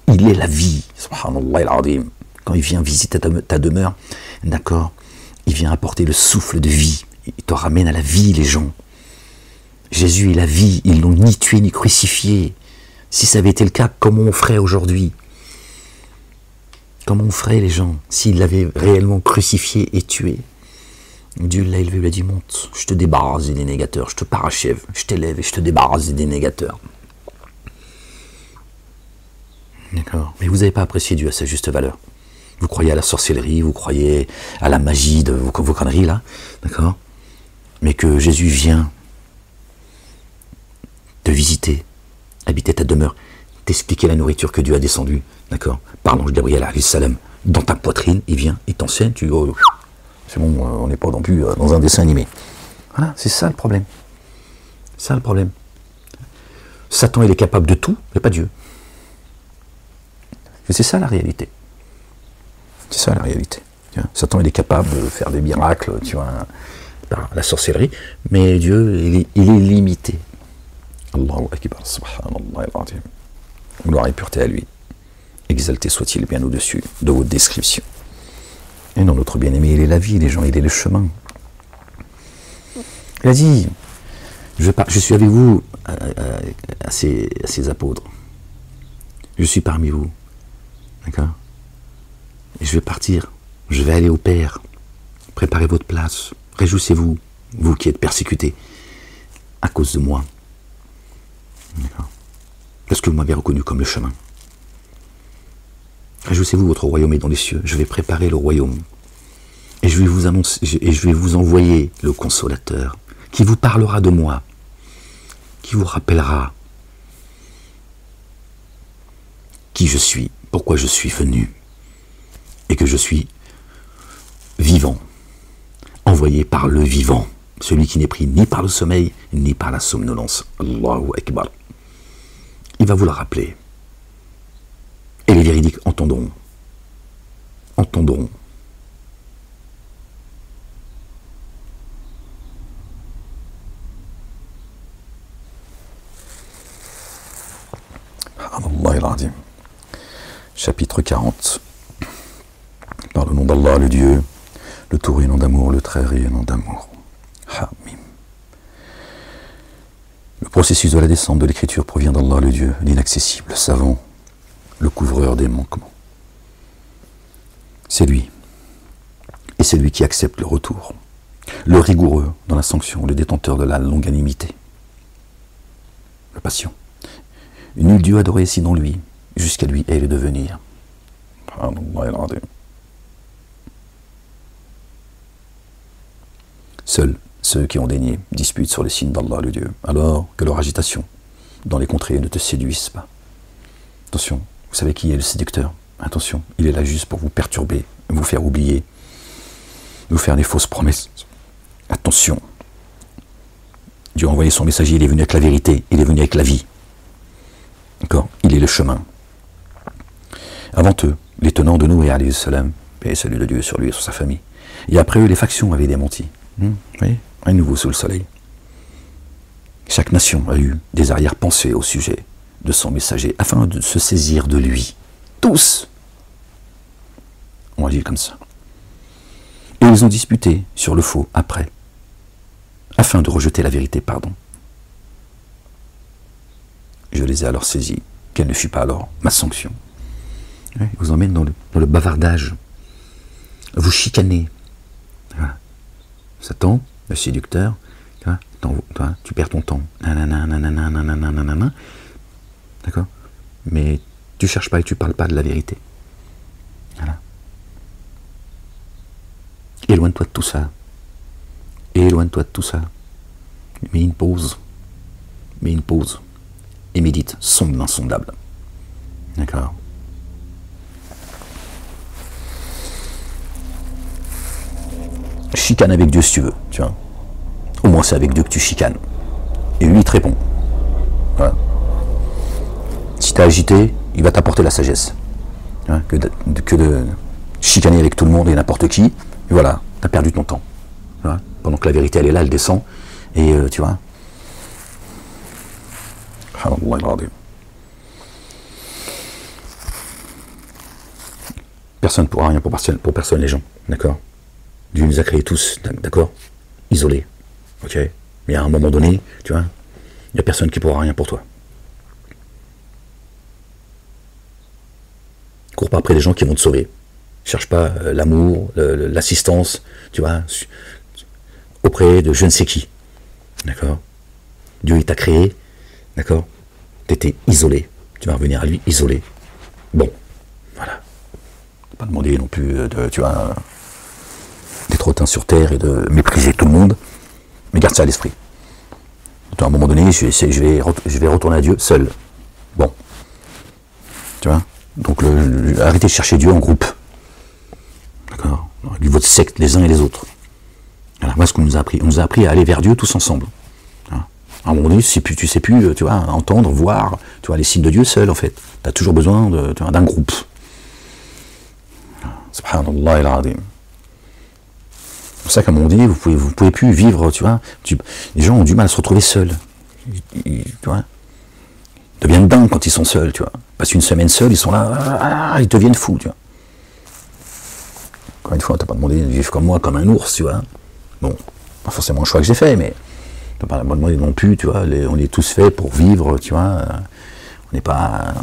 Il est la vie, subhanallah al-azim. Quand il vient visiter ta demeure, d'accord, il vient apporter le souffle de vie. Il te ramène à la vie, les gens. Jésus est la vie, ils l'ont ni tué ni crucifié. Si ça avait été le cas, comment on ferait aujourd'hui? Comment on ferait, les gens, s'il l'avait réellement crucifié et tué? Dieu l'a élevé, il a dit, monte, je te débarrasse des négateurs, je te parachève, je t'élève et je te débarrasse des négateurs. D'accord. Mais vous n'avez pas apprécié Dieu à sa juste valeur. Vous croyez à la sorcellerie, vous croyez à la magie de vos conneries, là, d'accord? Mais que Jésus vient te visiter, habiter ta demeure, t'expliquer la nourriture que Dieu a descendue, d'accord, par l'ange Gabriel alayhi salam, dans ta poitrine, il vient, il t'enseigne, tu dis, oh, c'est bon, on n'est pas non plus dans un dessin animé. Voilà, c'est ça le problème. C'est ça le problème. Satan, il est capable de tout, mais pas Dieu. C'est ça la réalité. C'est ça la réalité. Satan, il est capable de faire des miracles, tu vois, par la sorcellerie, mais Dieu, il est limité. Allahu Akbar, subhanallah al-azim. Gloire et pureté à lui. Exalté soit-il bien au-dessus de votre description. Et non, notre bien-aimé, il est la vie, les gens, il est le chemin. Il a dit, je suis avec vous à ces apôtres. Je suis parmi vous. D'accord? Et je vais partir. Je vais aller au Père. Préparez votre place. Réjouissez-vous, vous qui êtes persécutés à cause de moi. D'accord? Parce que vous m'avez reconnu comme le chemin. Réjouissez-vous, votre royaume est dans les cieux. Je vais préparer le royaume. Et je vais vous annoncer, et je vais vous envoyer le consolateur qui vous parlera de moi, qui vous rappellera qui je suis, pourquoi je suis venu, et que je suis vivant, envoyé par le vivant, celui qui n'est pris ni par le sommeil, ni par la somnolence. Allahu Akbar. Il va vous le rappeler. Et les véridiques entendront. Entendront. Chapitre 40. Par le nom d'Allah, le Dieu, le tout rayonnant d'amour, le très rayonnant d'amour. Hamim. Le processus de la descente de l'écriture provient d'Allah, le Dieu, l'inaccessible, savant, le couvreur des manquements. C'est lui. Et c'est lui qui accepte le retour. Le rigoureux dans la sanction, le détenteur de la longanimité. Le patient. Nul Dieu adoré sinon lui, jusqu'à lui est le devenir. Seuls ceux qui ont daigné disputent sur les signes d'Allah le Dieu, alors que leur agitation dans les contrées ne te séduisent pas. Attention, vous savez qui est le séducteur? Attention, il est là juste pour vous perturber, vous faire oublier, vous faire des fausses promesses. Attention, Dieu a envoyé son messager, il est venu avec la vérité, il est venu avec la vie. D'accord? Il est le chemin. Avant eux, les tenants de Noé, alayhi salam, paix et salut de Dieu sur lui et sur sa famille. Et après eux, les factions avaient démenti. Vous voyez? Rien de nouveau sous le soleil. Chaque nation a eu des arrière-pensées au sujet de son messager, afin de se saisir de lui. Tous ont agi comme ça. Et ils ont disputé sur le faux après, afin de rejeter la vérité, pardon. Je les ai alors saisis, quelle ne fut pas alors ma sanction. Ils vous emmènent dans le bavardage, vous chicanez. Voilà. Satan, le séducteur, tu perds ton temps. D'accord? Mais tu cherches pas et tu parles pas de la vérité. Voilà. Éloigne-toi de tout ça. Éloigne-toi de tout ça. Mets une pause. Mets une pause. Et médite, sonde l'insondable. D'accord? Chicane avec Dieu si tu veux, tu vois. Au moins c'est avec Dieu que tu chicanes. Et lui il te répond. Voilà. Si t'es agité, il va t'apporter la sagesse. Hein, que de chicaner avec tout le monde et n'importe qui. Et voilà, t'as perdu ton temps. Voilà. Pendant que la vérité elle est là, elle descend. Et tu vois. Personne ne pourra rien pour personne, les gens. D'accord? Dieu nous a créés tous, d'accord? Isolés. Ok? Mais à un moment donné, tu vois, il n'y a personne qui pourra rien pour toi. Cours pas après les gens qui vont te sauver. Cherche pas l'amour, l'assistance, tu vois, auprès de je ne sais qui. D'accord? Dieu, il t'a créé, d'accord? Tu étais isolé. Tu vas revenir à lui isolé. Bon, voilà. Pas demander non plus tu vois, d'être hautain sur terre et de mépriser tout le monde, mais garde ça à l'esprit. À un moment donné, je vais retourner à Dieu seul. Bon. Tu vois? Donc, arrêtez de chercher Dieu en groupe. D'accord? Votre secte, les uns et les autres. Alors, moi, ce qu'on nous a appris, on nous a appris à aller vers Dieu tous ensemble. À un moment donné, tu sais plus, tu vois, entendre, voir, tu vois, les signes de Dieu seul, en fait. Tu as toujours besoin d'un groupe. Subhanallah al-azim. pour ça qu'à un moment donné, vous pouvez plus vivre, tu vois. Les gens ont du mal à se retrouver seuls. Tu vois. Ils deviennent dingues quand ils sont seuls, tu vois. Passent une semaine seuls, ils sont là, ils deviennent fous, tu vois. Encore une fois, on t'a pas demandé de vivre comme moi, comme un ours, tu vois. Bon, pas forcément un choix que j'ai fait, mais on t'a pas demandé non plus, tu vois. On est tous faits pour vivre, tu vois. On n'est pas,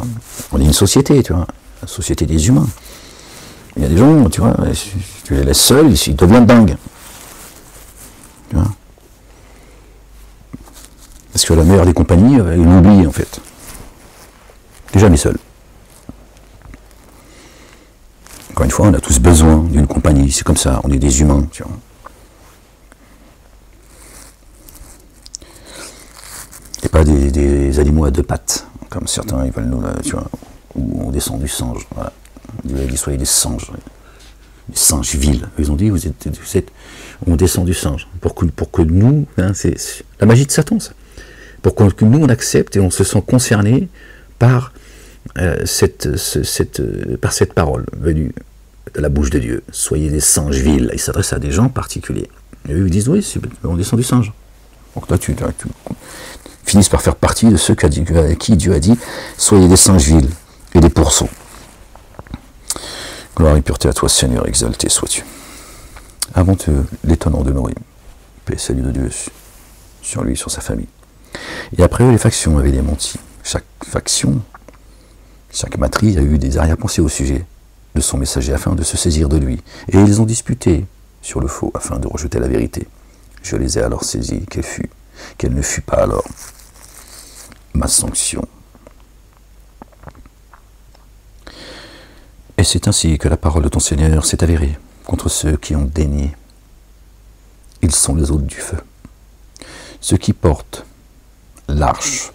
on est une société, tu vois, la société des humains. Il y a des gens, tu vois, si tu les laisses seuls, ils deviennent dingues. Tu vois. Parce que la meilleure des compagnies, ils l'oublient en fait. T'es jamais seul. Encore une fois, on a tous besoin d'une compagnie, c'est comme ça, on est des humains, tu vois. Et pas des animaux à deux pattes, comme certains ils veulent nous, tu vois, où on descend du singe, voilà. Dieu a dit soyez des singes vils. Ils ont dit on descend du singe. Pour que nous, hein, c'est la magie de Satan, ça. Pour que nous on accepte et on se sent concerné par cette parole venue de la bouche de Dieu. Soyez des singes vils. Il s'adresse à des gens particuliers. Et eux ils disent oui, on descend du singe. Donc toi tu finisses par faire partie de ceux à qui Dieu a dit soyez des singes vils et des pourceaux. Gloire et pureté à toi, Seigneur, exalté sois-tu. Avant l'étonnant de Noé, paix et salut de Dieu sur lui, sur sa famille. Et après eux, les factions avaient démenti. Chaque faction, chaque matrice a eu des arrière-pensées au sujet de son messager afin de se saisir de lui. Et ils ont disputé sur le faux afin de rejeter la vérité. Je les ai alors saisis, qu'elle ne fut pas alors ma sanction. Et c'est ainsi que la parole de ton Seigneur s'est avérée contre ceux qui ont dénié. Ils sont les hôtes du feu, ceux qui portent l'arche,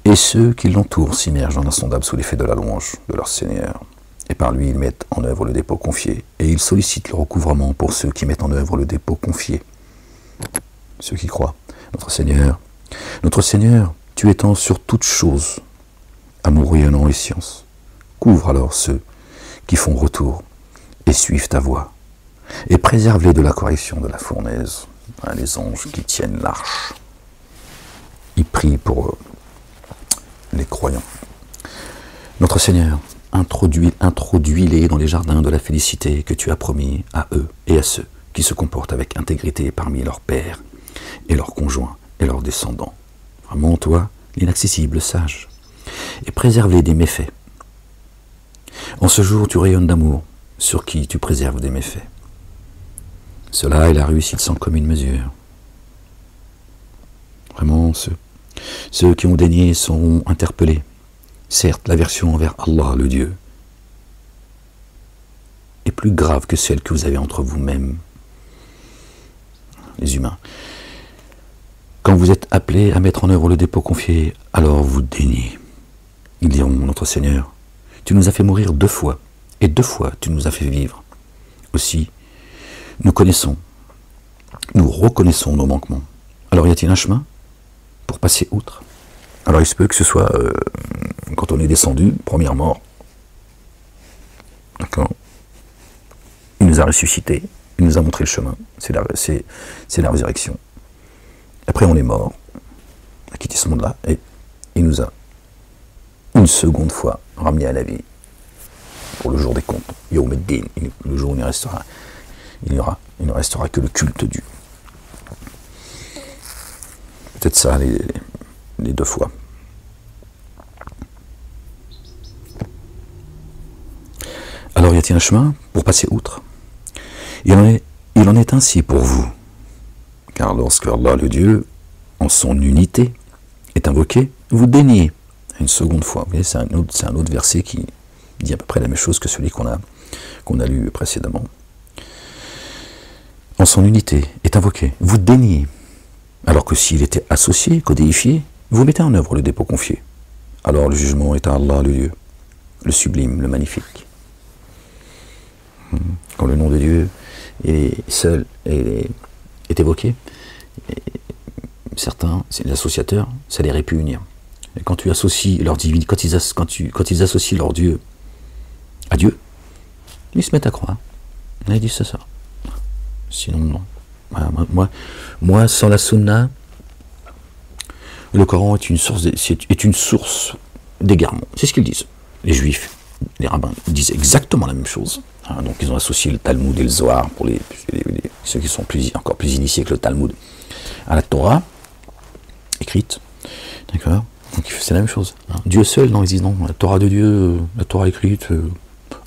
et ceux qui l'entourent s'immergent en insondable sous l'effet de la louange de leur Seigneur. Et par lui, ils mettent en œuvre le dépôt confié, et ils sollicitent le recouvrement pour ceux qui mettent en œuvre le dépôt confié. Ceux qui croient, notre Seigneur, tu étends sur toute chose, amour rayonnant et science. Couvre alors ceux qui font retour et suivent ta voie, et préserve-les de la correction de la fournaise, hein, les anges qui tiennent l'arche. Ils prient pour les croyants. Notre Seigneur, introduis-les dans les jardins de la félicité que tu as promis à eux et à ceux qui se comportent avec intégrité parmi leurs pères et leurs conjoints et leurs descendants. Vraiment, toi, l'inaccessible sage, et préserve-les des méfaits. En ce jour, tu rayonnes d'amour, sur qui tu préserves des méfaits. Cela est la réussite sans commune mesure. Vraiment, ceux qui ont daigné seront interpellés. Certes, l'aversion envers Allah, le Dieu, est plus grave que celle que vous avez entre vous-mêmes, les humains. Quand vous êtes appelés à mettre en œuvre le dépôt confié, alors vous daignez. Ils diront, notre Seigneur, tu nous as fait mourir 2 fois, et 2 fois tu nous as fait vivre. Aussi, nous reconnaissons nos manquements. Alors y a-t-il un chemin pour passer outre? Alors il se peut que ce soit, quand on est descendu, première mort, d'accord, il nous a ressuscités, il nous a montré le chemin, c'est la résurrection. Après on est mort, on a quitté ce monde-là, et il nous a une seconde fois ramené à la vie pour le jour des comptes, Yawm ad-Din, le jour où il ne restera que le culte du. Peut-être ça les 2 fois. Alors y a-t-il un chemin pour passer outre? Il en est ainsi pour vous, car lorsque Allah le Dieu, en son unité, est invoqué, vous daignez une seconde fois. Vous voyez, c'est un autre verset qui dit à peu près la même chose que celui qu'on a lu précédemment. En son unité est invoqué, vous daignez. Alors que s'il était associé, codéifié, vous mettez en œuvre le dépôt confié. Alors le jugement est à Allah le Dieu, le sublime, le magnifique. Quand le nom de Dieu seul est évoqué, certains, les associateurs, ça les répugne. Et quand tu associes leur divinité, quand ils associent leur Dieu à Dieu, ils se mettent à croire. Ils disent ça. Sinon, non. Voilà, moi, sans la sunna, le Coran est une source d'égarement. C'est ce qu'ils disent. Les juifs, les rabbins disent exactement la même chose. Hein, donc ils ont associé le Talmud et le Zohar, pour ceux qui sont encore plus initiés que le Talmud, à la Torah, écrite. D'accord. Donc c'est la même chose. Hein. Dieu seul, non, ils disent non, la Torah de Dieu, la Torah écrite,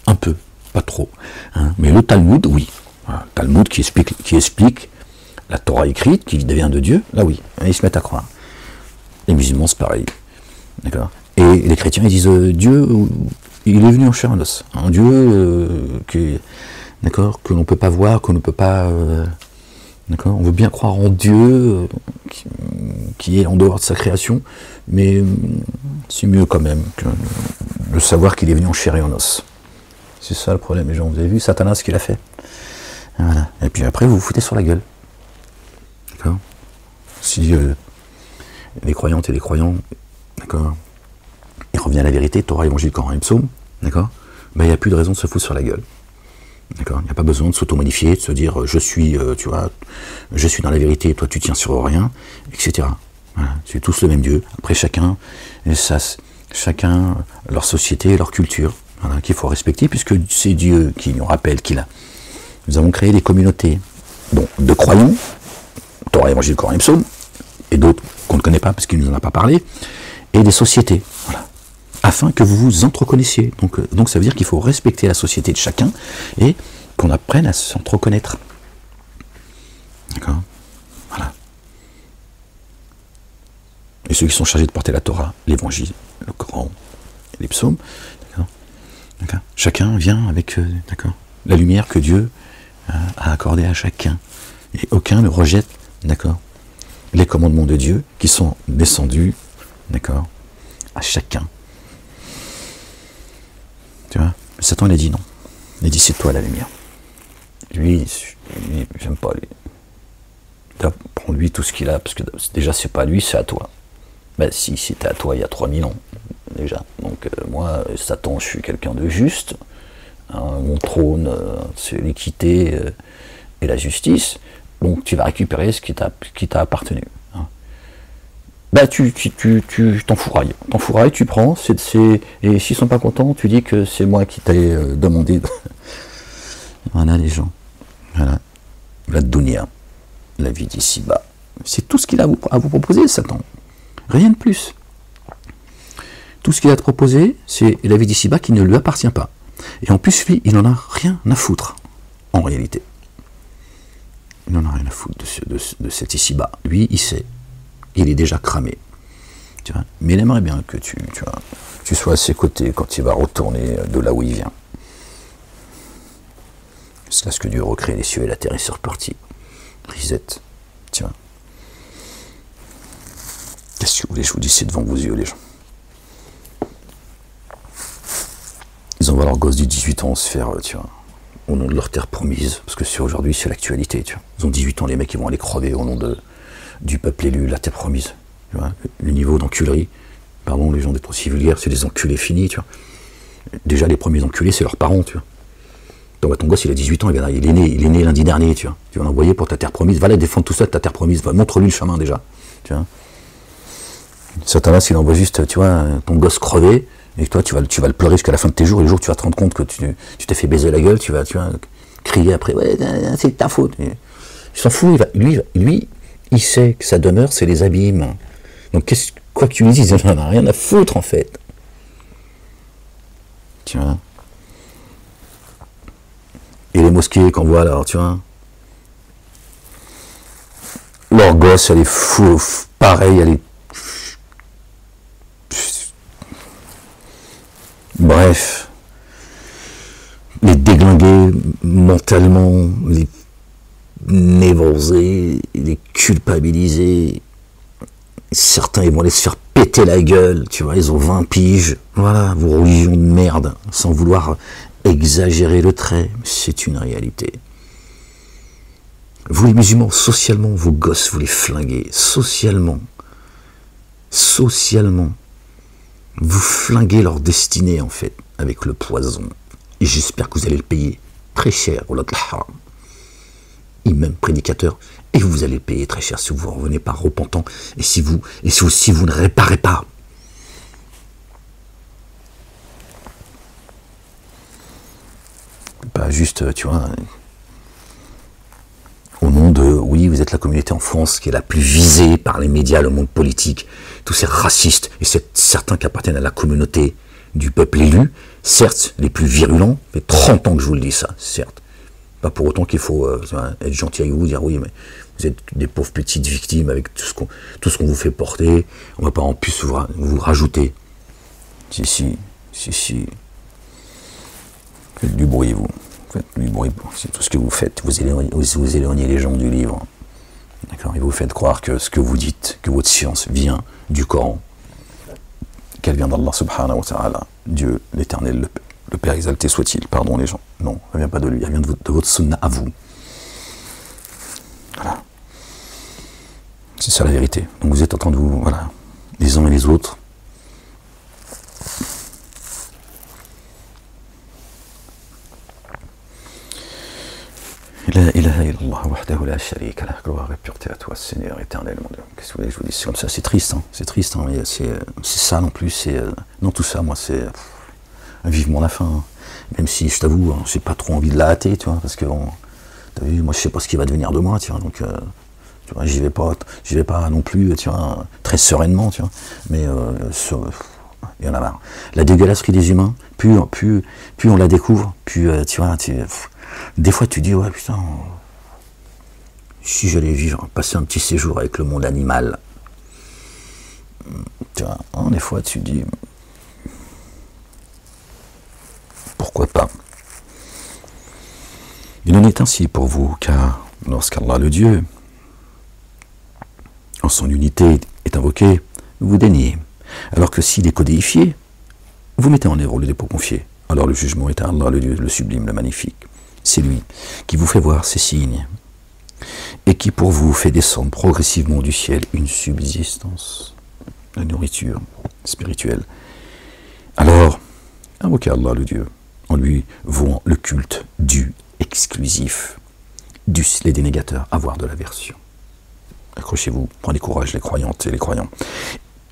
un peu, pas trop. Hein. Mais le Talmud, oui. Voilà, le Talmud qui explique la Torah écrite, qui devient de Dieu, là oui, ils se mettent à croire. Les musulmans, c'est pareil. D'accord. Et les chrétiens, ils disent Dieu, il est venu en chair et en os. Un Dieu d'accord, que l'on ne peut pas voir, qu'on ne peut pas. D'accord. On veut bien croire en Dieu, qui est en dehors de sa création, mais c'est mieux quand même que de savoir qu'il est venu en chair et en os. C'est ça le problème, les gens. Vous avez vu Satanas ce qu'il a fait. Voilà. Et puis après, vous vous foutez sur la gueule. D'accord. Si les croyantes et les croyants, d'accord, ils reviennent à la vérité, Torah, Évangile, Coran et Psaume, d'accord, ben, il n'y a plus de raison de se foutre sur la gueule. D'accord. Il n'y a pas besoin de s'auto-modifier, de se dire je suis, tu vois, je suis dans la vérité, toi tu tiens sur rien, etc. Voilà. C'est tous le même Dieu. Après chacun leur société, leur culture, voilà, qu'il faut respecter, puisque c'est Dieu qui nous rappelle nous avons créé des communautés, bon, de croyants, Torah, Évangile, Coran et Psaume, et d'autres qu'on ne connaît pas parce qu'il ne nous en a pas parlé, et des sociétés, voilà, afin que vous vous entreconnaissiez. Donc ça veut dire qu'il faut respecter la société de chacun et qu'on apprenne à s'entreconnaître. D'accord. Voilà. Et ceux qui sont chargés de porter la Torah, l'Évangile, le Coran, les psaumes, d'accord. D'accord. Chacun vient avec d'accord, la lumière que Dieu a accordée à chacun. Et aucun ne rejette, d'accord, les commandements de Dieu qui sont descendus, d'accord, à chacun. Tu vois, Satan il a dit non. Il a dit c'est toi la lumière. Lui j'aime pas lui. Prends-lui tout ce qu'il a, parce que déjà c'est pas lui, c'est à toi. Ben si, c'était à toi il y a 3000 ans, déjà. Donc moi, Satan, je suis quelqu'un de juste. Hein, mon trône, c'est l'équité et la justice. Donc tu vas récupérer ce qui t'a appartenu. Hein. Ben tu t'enfourailles, tu prends, et s'ils sont pas contents, tu dis que c'est moi qui t'ai demandé. Voilà les gens. Voilà. La dunya, la vie d'ici-bas. C'est tout ce qu'il a à vous proposer, Satan. Rien de plus. Tout ce qu'il a à te proposer, c'est la vie d'ici-bas qui ne lui appartient pas. Et en plus, lui, il n'en a rien à foutre, en réalité. Il n'en a rien à foutre de cet ici-bas. Lui, il sait. Il est déjà cramé. Tu vois. Mais il aimerait bien que tu sois à ses côtés quand il va retourner de là où il vient. Jusqu'à ce que Dieu recrée les cieux et la terre et c'est reparti. Risette. Tu vois. Qu'est-ce que vous voulez, je vous dis, c'est devant vos yeux, les gens. Ils envoient leurs gosses du 18 ans se faire, tu vois, au nom de leur terre promise, parce que aujourd'hui, c'est l'actualité, tu vois. Ils ont 18 ans, les mecs, ils vont aller crever au nom du peuple élu, la terre promise. Tu vois, le niveau d'enculerie, pardon, les gens d'être aussi vulgaires, c'est des enculés finis, tu vois. Déjà, les premiers enculés, c'est leurs parents, tu vois. Donc, ton gosse, il a 18 ans, il est né lundi dernier, tu vois. Tu vas l'envoyer pour ta terre promise, va la défendre tout seul, ta terre promise, montre-lui le chemin, déjà, tu vois. Satan, s'il envoie juste, tu vois, ton gosse crever, et que toi, tu vas le pleurer jusqu'à la fin de tes jours, et le jour où tu vas te rendre compte que tu t'es fait baiser la gueule, tu vas crier après, ouais, c'est ta faute. Il s'en fout, lui, il sait que sa demeure, c'est les abîmes. Donc, quoi que tu lui dises, il n'en a rien à foutre, en fait. Tu vois. Et les mosquées qu'on voit, alors, tu vois, leur gosse, elle est fou, pareil, elle est... Bref, les déglingués mentalement, les névrosés, les culpabilisés, certains ils vont aller se faire péter la gueule, tu vois, ils ont 20 piges, voilà, vos religions de merde, sans vouloir exagérer le trait, c'est une réalité. Vous les musulmans, socialement, vos gosses, vous les flinguez, socialement, vous flinguez leur destinée, en fait, avec le poison. Et j'espère que vous allez le payer très cher, au lot de haram. imam, prédicateur, et vous allez payer très cher si vous ne revenez pas repentant, et si vous ne réparez pas. Pas juste, tu vois, au nom de, oui, vous êtes la communauté en France qui est la plus visée par les médias, le monde politique, tous ces racistes, et certains qui appartiennent à la communauté du peuple élu, certes, les plus virulents, mais 30 ans que je vous le dis ça, certes. Pas pour autant qu'il faut être gentil avec vous, dire oui, mais vous êtes des pauvres petites victimes avec tout ce qu'on vous fait porter, on ne va pas en plus vous rajouter. Si. Faites du bruit, vous. Faites du bruit, c'est tout ce que vous faites. Vous éloignez les gens du livre. D'accord. Et vous faites croire que ce que vous dites, que votre science vient du Coran, qu'elle vient d'Allah subhanahu wa ta'ala, Dieu, l'éternel, le Père exalté soit-il, pardon les gens. Non, elle ne vient pas de lui, elle vient de votre sunna à vous. Voilà. C'est ça la vérité. Donc vous êtes en train de vous, voilà, les uns et les autres, La ilaha illallah wahdahu la sharika lah, gloire et pureté à toi, Seigneur éternel, mon Dieu. Qu'est-ce que vous voulez que je vous dise? C'est comme ça, c'est triste, mais c'est ça non plus, non, tout ça, moi, c'est vivement la fin. Hein. Même si, je t'avoue, hein, j'ai pas trop envie de la hâter, tu vois, parce que, bon, t'as vu, moi, je sais pas ce qui va devenir de moi, tu vois, donc, tu vois, j'y vais pas non plus, tu vois, très sereinement, tu vois, mais, il y en a marre. La dégueulasserie des humains, plus on la découvre, plus, tu vois, des fois, tu dis, ouais, putain, si j'allais vivre, passer un petit séjour avec le monde animal, tu vois, hein, des fois, tu dis, pourquoi pas? Il en est ainsi pour vous, car lorsqu'Allah le Dieu, en son unité, est invoqué, vous déniez. Alors que s'il est codéifié, vous mettez en erreur le dépôt confié. Alors le jugement est à Allah, le Dieu, le sublime, le magnifique. C'est lui qui vous fait voir ces signes et qui pour vous fait descendre progressivement du ciel une subsistance, la nourriture spirituelle. Alors, invoquez Allah le Dieu, en lui vouant le culte du exclusif, les dénégateurs, avoir de l'aversion. Accrochez-vous, prenez courage les croyantes et les croyants.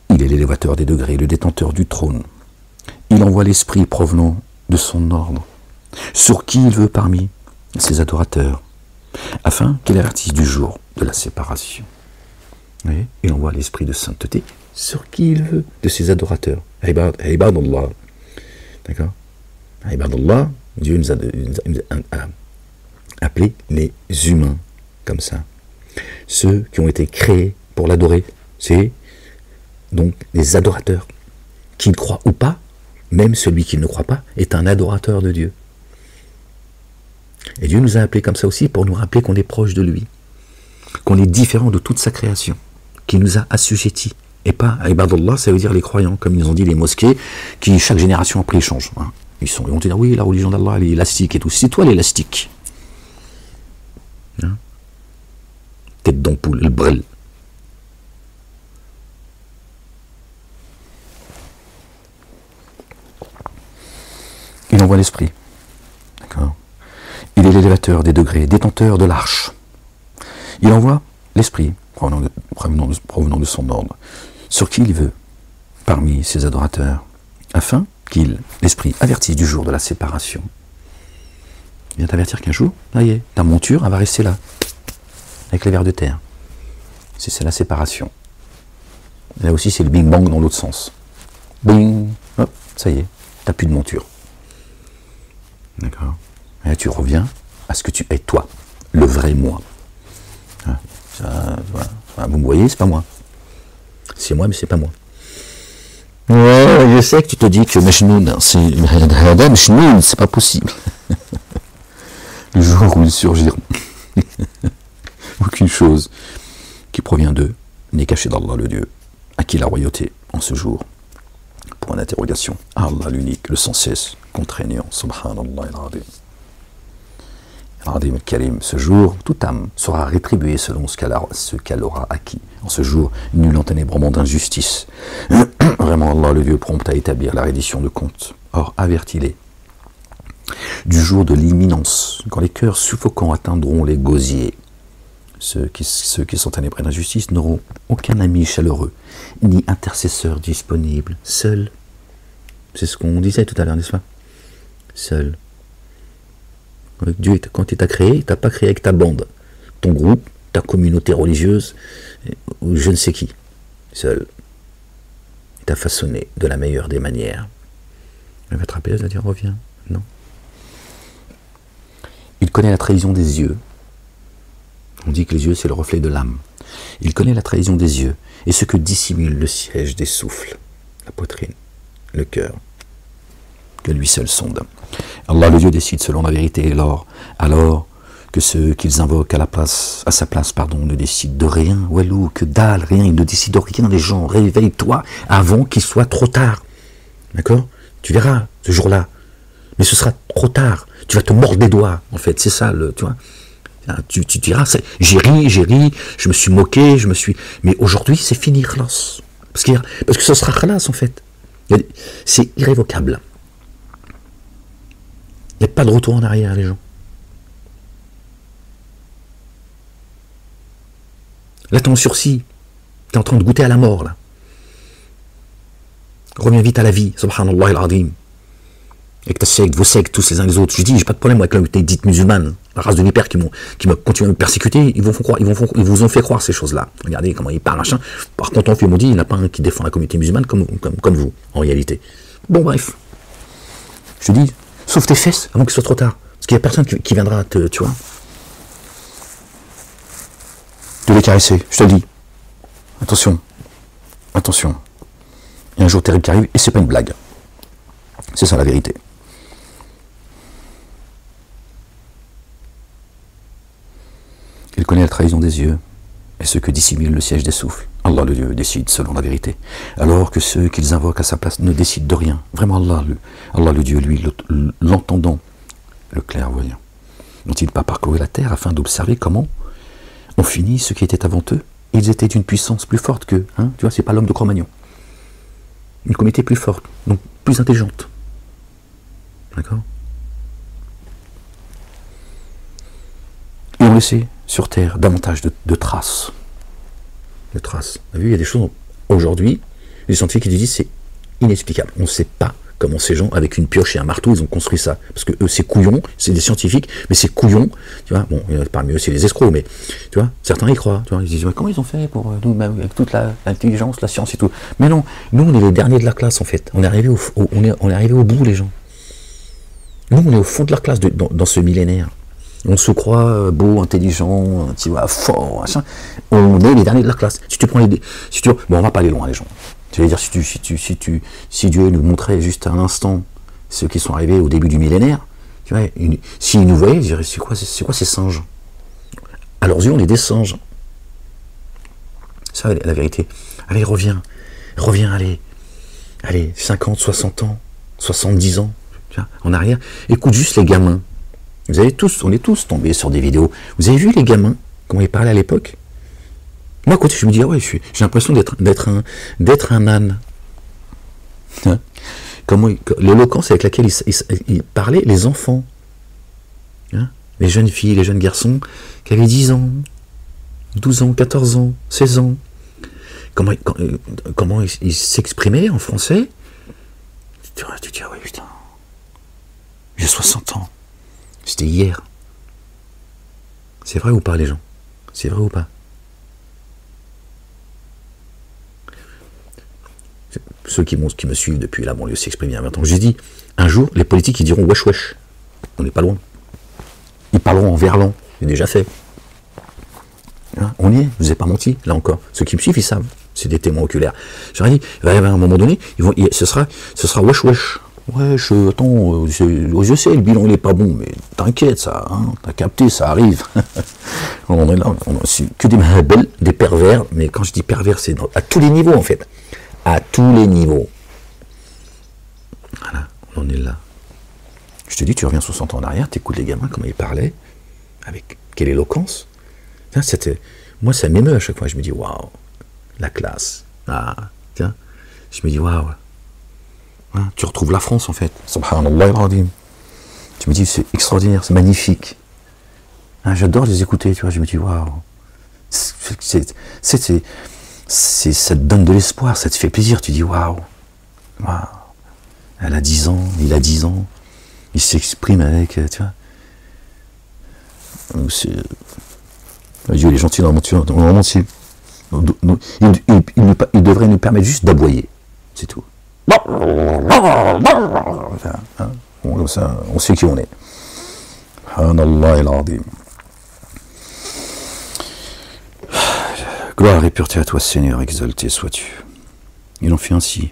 Il est l'élévateur des degrés, le détenteur du trône. Il envoie l'esprit provenant de son ordre, sur qui il veut parmi ses adorateurs, afin qu'il avertisse du jour de la séparation. Oui, il envoie l'esprit de sainteté sur qui il veut de ses adorateurs. Ibadallah. D'accord? Ibadallah, Dieu nous a appelé les humains comme ça. Ceux qui ont été créés pour l'adorer, c'est donc les adorateurs. Qu'ils croient ou pas, même celui qui ne croit pas est un adorateur de Dieu. Et Dieu nous a appelés comme ça aussi pour nous rappeler qu'on est proche de lui, qu'on est différent de toute sa création, qu'il nous a assujettis. Et pas, Ibadallah, ça veut dire les croyants, comme ils ont dit les mosquées, qui chaque génération après ils changent. Hein. Ils vont te dire, oui, la religion d'Allah, elle est élastique et tout. C'est toi l'élastique. Hein? Tête d'ampoule, le brel. Il envoie l'esprit. D'accord. Il est l'élévateur des degrés, détenteur de l'arche. Il envoie l'esprit, provenant de son ordre, sur qui il veut, parmi ses adorateurs, afin qu'il, l'esprit, avertisse du jour de la séparation. Il vient t'avertir qu'un jour, ça y est, ta monture, elle va rester là, avec les vers de terre. C'est la séparation. Là aussi, c'est le bing bang dans l'autre sens. Bing, hop, ça y est, t'as plus de monture. D'accord. Et là, tu reviens à ce que tu es, toi, le vrai moi. Ça, voilà. Vous me voyez, c'est pas moi. C'est moi, mais c'est pas moi. Ouais, je sais que tu te dis que Mejnoun, c'est pas possible. Le jour où ils surgiront, aucune chose qui provient d'eux n'est cachée d'Allah le Dieu, à qui la royauté en ce jour. Point d'interrogation. Allah l'unique, le sans cesse, contraignant, subhanallah al-Adim al-Karim. Ce jour, toute âme sera rétribuée selon ce qu'elle aura acquis. En ce jour, nul enténébrement d'injustice. Vraiment, Allah le Dieu prompt à établir la reddition de compte. Or, avertis-les du jour de l'imminence, quand les cœurs suffocants atteindront les gosiers, ceux qui sont ténébrés d'injustice n'auront aucun ami chaleureux, ni intercesseur disponible, seul. C'est ce qu'on disait tout à l'heure, n'est-ce pas? Seul. Dieu, quand il t'a créé, il t'a pas créé avec ta bande, ton groupe, ta communauté religieuse, ou je ne sais qui. Seul. Il t'a façonné de la meilleure des manières. Il va te rappeler, il va dire reviens. Non. Il connaît la trahison des yeux. On dit que les yeux, c'est le reflet de l'âme. Il connaît la trahison des yeux et ce que dissimule le siège des souffles, la poitrine, le cœur, que lui seul sonde. Allah, le Dieu, décide selon la vérité, alors que ceux qu'ils invoquent à sa place, ne décident de rien, walou, que dalle, rien, ils ne décident de rien, les gens, réveille-toi avant qu'il soit trop tard. D'accord? Tu verras, ce jour-là. Mais ce sera trop tard. Tu vas te mordre les doigts, en fait, c'est ça, tu vois. Tu diras, j'ai ri, je me suis moqué, mais aujourd'hui, c'est fini, khlas. Parce que ce sera khlas, en fait. C'est irrévocable. Il n'y a pas de retour en arrière, les gens. Là, t'es en sursis. T'es en train de goûter à la mort, là. Reviens vite à la vie, subhanallah al-azim. Avec ta secte, vos sectes, tous les uns les autres. Je dis, j'ai pas de problème avec les dites musulmanes, la race de vipères qui m'ont continué à me persécuter, ils vous ont fait croire ces choses-là. Regardez comment ils parlent, machin. Par contre, ils m'ont dit, il n'y en a pas un qui défend la communauté musulmane comme vous, en réalité. Bon, bref. Je te dis, sauve tes fesses avant qu'il soit trop tard. Parce qu'il n'y a personne qui viendra te les caresser, je te le dis. Attention. Il y a un jour terrible qui arrive, et c'est pas une blague. C'est ça la vérité. Il connaît la trahison des yeux et ce que dissimule le siège des souffles. Allah le Dieu décide selon la vérité. Alors que ceux qu'ils invoquent à sa place ne décident de rien. Vraiment Allah le Dieu, lui, l'entendant, le clairvoyant. N'ont-ils pas parcouru la terre afin d'observer comment on finit ce qui était avant eux? Ils étaient d'une puissance plus forte qu'eux. Hein, tu vois, c'est pas l'homme de Cro-Magnon. Une communauté plus forte, donc plus intelligente. D'accord? Ils ont laissé sur Terre davantage de traces. De traces. Vous avez vu, il y a des choses aujourd'hui, les scientifiques qui disent c'est inexplicable. On ne sait pas comment ces gens, avec une pioche et un marteau, ils ont construit ça. Parce que eux, c'est couillon, c'est des scientifiques, mais c'est couillon. Tu vois, bon, parmi eux, c'est les escrocs, mais tu vois, certains y croient. Tu vois, ils disent, comment ils ont fait pour nous, avec toute l'intelligence, la science et tout. Mais non, nous, on est les derniers de la classe, en fait. On est arrivé au bout, les gens. Nous, on est au fond de la classe dans ce millénaire. On se croit beau, intelligent, tu vois, fort, machin. On est les derniers de la classe. Si tu prends bon, on va pas aller loin, les gens. Tu veux dire, si Dieu nous montrait juste à l'instant ceux qui sont arrivés au début du millénaire, tu vois, s'ils nous voyaient, ils diraient, c'est quoi ces singes? À leurs yeux, on est des singes. Ça, la vérité. Allez, reviens, allez, 50, 60 ans, 70 ans, tu vois, en arrière. Écoute juste les gamins. On est tous tombés sur des vidéos. Vous avez vu les gamins, comment ils parlaient à l'époque? Moi, à côté, je me dis, ah ouais, j'ai l'impression d'être un âne. Hein? L'éloquence avec laquelle ils parlaient, les enfants, hein? Les jeunes filles, les jeunes garçons, qui avaient 10 ans, 12 ans, 14 ans, 16 ans. Comment ils s'exprimaient en français? Tu dis, ah ouais, putain, j'ai 60 ans. C'était hier. C'est vrai ou pas, les gens? C'est vrai ou pas? Ceux qui me suivent depuis la banlieue s'expriment il y a 20 ans. J'ai dit, un jour, les politiques, ils diront wesh wesh. On n'est pas loin. Ils parleront en verlan. C'est déjà fait. Hein, on y est. Je vous ai pas menti, là encore. Ceux qui me suivent, ils savent. C'est des témoins oculaires. J'aurais dit, il va y avoir un moment donné, ce sera wesh wesh. Ouais, attends, je sais, le bilan il est pas bon, mais t'inquiète, ça, hein, t'as capté, ça arrive. On est là, c'est que des mahabels, des pervers, mais quand je dis pervers, c'est à tous les niveaux en fait. À tous les niveaux. Voilà, on en est là. Je te dis, tu reviens 60 ans en arrière, t'écoutes les gamins, comment ils parlaient, avec quelle éloquence. Moi, ça m'émeut à chaque fois, je me dis, waouh, la classe. Ah, tiens, je me dis, waouh. Hein, tu retrouves la France en fait. Subhanallah al-Azim. Tu me dis, c'est extraordinaire, c'est magnifique. Hein, j'adore les écouter, tu vois, je me dis, waouh. Ça te donne de l'espoir, ça te fait plaisir. Tu dis waouh, elle a 10 ans, il a 10 ans, il s'exprime avec, tu vois. Dieu, il est gentil, normalement, il devrait nous permettre juste d'aboyer, c'est tout. Comme ça, on sait qui on est. Subhanallah al-Azim. Gloire et pureté à toi, Seigneur, exalté sois-tu. Ils ont fait ainsi,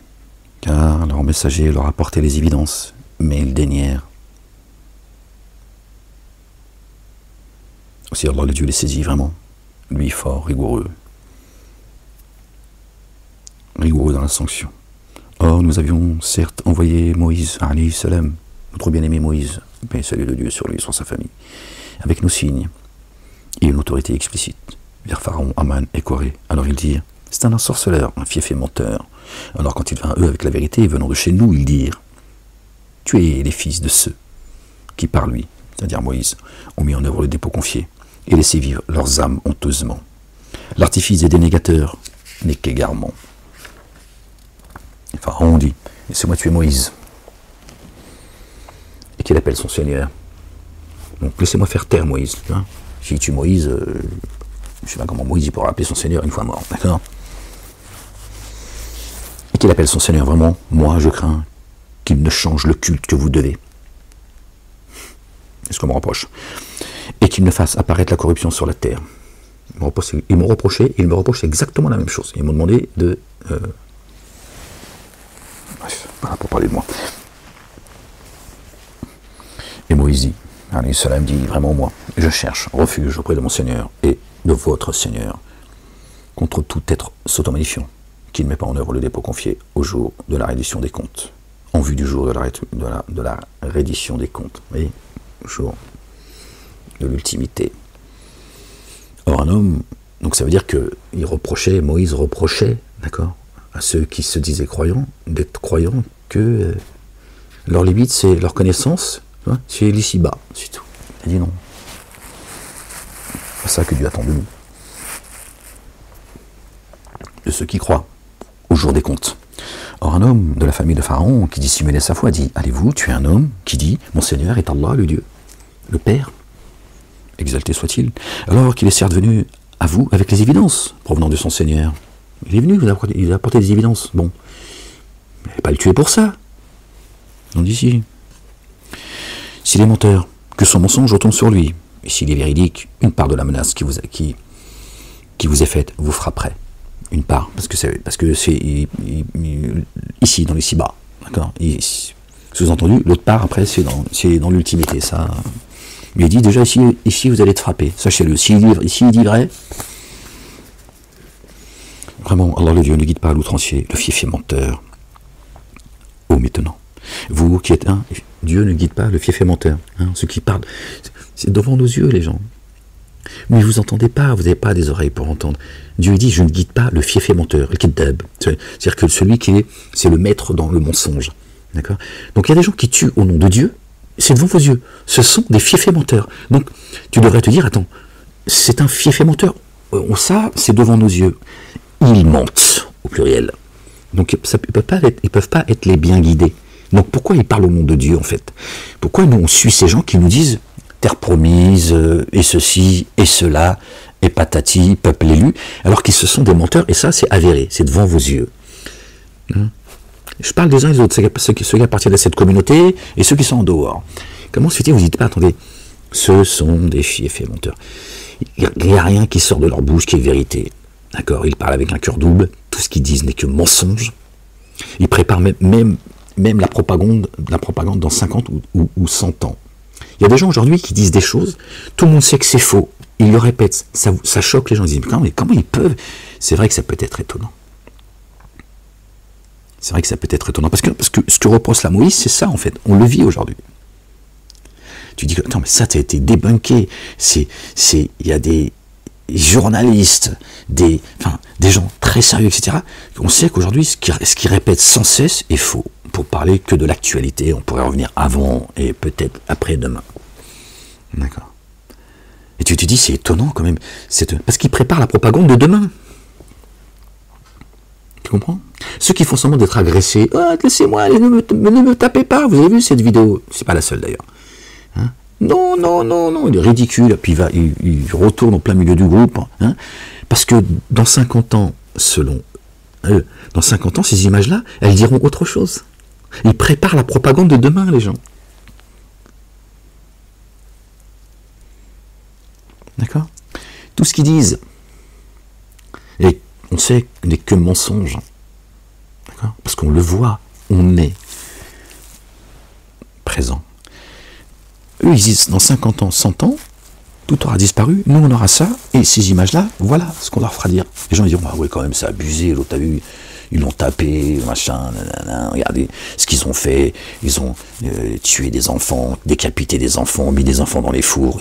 car leur messager leur apportait les évidences, mais ils dénièrent. Aussi Allah le Dieu les saisit vraiment, lui fort, rigoureux dans la sanction. Or nous avions certes envoyé Moïse, alayhi salam, notre bien-aimé Moïse, paix et salut de Dieu sur lui et sur sa famille, avec nos signes et une autorité explicite, vers Pharaon, Aman et Corée. Alors ils dirent, c'est un ensorceleur, un fief et menteur. Alors quand il vint à eux avec la vérité, venant de chez nous, ils dirent, tuez les fils de ceux qui par lui, c'est-à-dire Moïse, ont mis en œuvre le dépôt confié, et laissez vivre leurs âmes honteusement. L'artifice des dénégateurs n'est qu'égarement. Pharaon dit, laissez-moi tuer Moïse. Et qu'il appelle son Seigneur. Donc laissez-moi faire taire Moïse. Hein. Si il tue Moïse, je ne sais pas comment Moïse pourra appeler son Seigneur une fois mort. D'accord. Et qu'il appelle son Seigneur, vraiment, moi je crains qu'il ne change le culte que vous devez. C'est ce qu'on me reproche. Et qu'il ne fasse apparaître la corruption sur la terre. Ils m'ont reproché exactement la même chose. Ils m'ont demandé de... Bref, voilà pour parler de moi. Et Moïse dit, alayhi salam dit, vraiment moi, je cherche refuge auprès de mon Seigneur et de votre Seigneur, contre tout être s'automagnifiant, qui ne met pas en œuvre le dépôt confié au jour de la reddition des comptes, en vue du jour de la reddition des comptes, vous voyez, le jour de l'ultimité. Or un homme, donc ça veut dire que Moïse reprochait, d'accord, à ceux qui se disaient croyants, d'être croyants, que leur limite c'est leur connaissance, hein, c'est l'ici-bas, c'est tout. Il a dit non. C'est ça que Dieu attend de nous. De ceux qui croient au jour des comptes. Or un homme de la famille de Pharaon qui dissimulait sa foi dit, allez-vous tuer un homme qui dit, mon Seigneur est Allah le Dieu, le Père, exalté soit-il, alors qu'il est certes venu à vous avec les évidences provenant de son Seigneur. Il est venu, il a apporté des évidences. Bon, il n'allait pas le tuer pour ça. On dit si. S'il est menteur, que son mensonge retombe sur lui. Et s'il est véridique, une part de la menace qui vous est faite vous frapperait. Une part, parce que c'est ici, dans les ci-bas. D'accord. Sous-entendu, l'autre part, après, c'est dans l'ultimité. Ça. Mais il dit déjà, ici vous allez être frappé. Sachez-le. S'il dit vrai, vraiment, Allah le Dieu ne guide pas à l'outrancier, le fief et menteur. Oh, maintenant, vous qui êtes un, Dieu ne guide pas le fief et menteur. Hein, ceux qui parlent, c'est devant nos yeux, les gens. Mais vous entendez pas, vous n'avez pas des oreilles pour entendre. Dieu dit, je ne guide pas le fief et menteur, le kiddab. C'est-à-dire que celui c'est le maître dans le mensonge. D'accord. Donc il y a des gens qui tuent au nom de Dieu, c'est devant vos yeux. Ce sont des fiefs et menteurs. Donc tu devrais te dire, attends, c'est un fief et menteur. Ça, c'est devant nos yeux. Ils mentent, au pluriel. Donc ils ne peuvent pas être les bien guidés. Donc pourquoi ils parlent au nom de Dieu, en fait? Pourquoi nous, on suit ces gens qui nous disent terre promise, et ceci, et cela, et patati, peuple élu, alors qu'ils se sont des menteurs, et ça, c'est avéré, c'est devant vos yeux. Je parle des uns et des autres, ceux qui appartiennent à cette communauté, et ceux qui sont en dehors. Comment se fait-il, vous dites pas, attendez, ce sont des fiefs et menteurs. Il n'y a rien qui sort de leur bouche qui est vérité. D'accord, ils parlent avec un cœur double, tout ce qu'ils disent n'est que mensonge. Ils préparent même la propagande dans 50 ou 100 ans. Il y a des gens aujourd'hui qui disent des choses, tout le monde sait que c'est faux, ils le répètent, ça choque les gens, ils disent mais comment ils peuvent? C'est vrai que ça peut être étonnant. C'est vrai que ça peut être étonnant, parce que ce que reproche la Moïse, c'est ça en fait, on le vit aujourd'hui. Tu dis que, attends, mais ça, tu as été débunké, il y a des journalistes, des gens très sérieux, etc. On sait qu'aujourd'hui, ce qu'ils répètent sans cesse est faux. Pour parler que de l'actualité, on pourrait revenir avant et peut-être après-demain. D'accord. Et tu te dis, c'est étonnant quand même, parce qu'ils préparent la propagande de demain. Tu comprends? Ceux qui font semblant d'être agressés, oh, laissez-moi, ne me tapez pas, vous avez vu cette vidéo? C'est pas la seule d'ailleurs. Hein? Non, non, non, non, il est ridicule, puis il retourne en plein milieu du groupe. Hein? Parce que dans 50 ans, selon eux, dans 50 ans, ces images-là, elles diront autre chose. Ils préparent la propagande de demain, les gens. D'accord? Tout ce qu'ils disent, et on sait qu'il n'est que mensonge. D'accord? Parce qu'on le voit, on est présent. Eux, ils disent, dans 50 ans, 100 ans, tout aura disparu, nous on aura ça, et ces images-là, voilà ce qu'on leur fera dire. Les gens ils diront, ah oui, quand même, c'est abusé, l'autre, t'as vu, ils l'ont tapé, machin, nanana, regardez ce qu'ils ont fait, ils ont tué des enfants, décapité des enfants, mis des enfants dans les fours,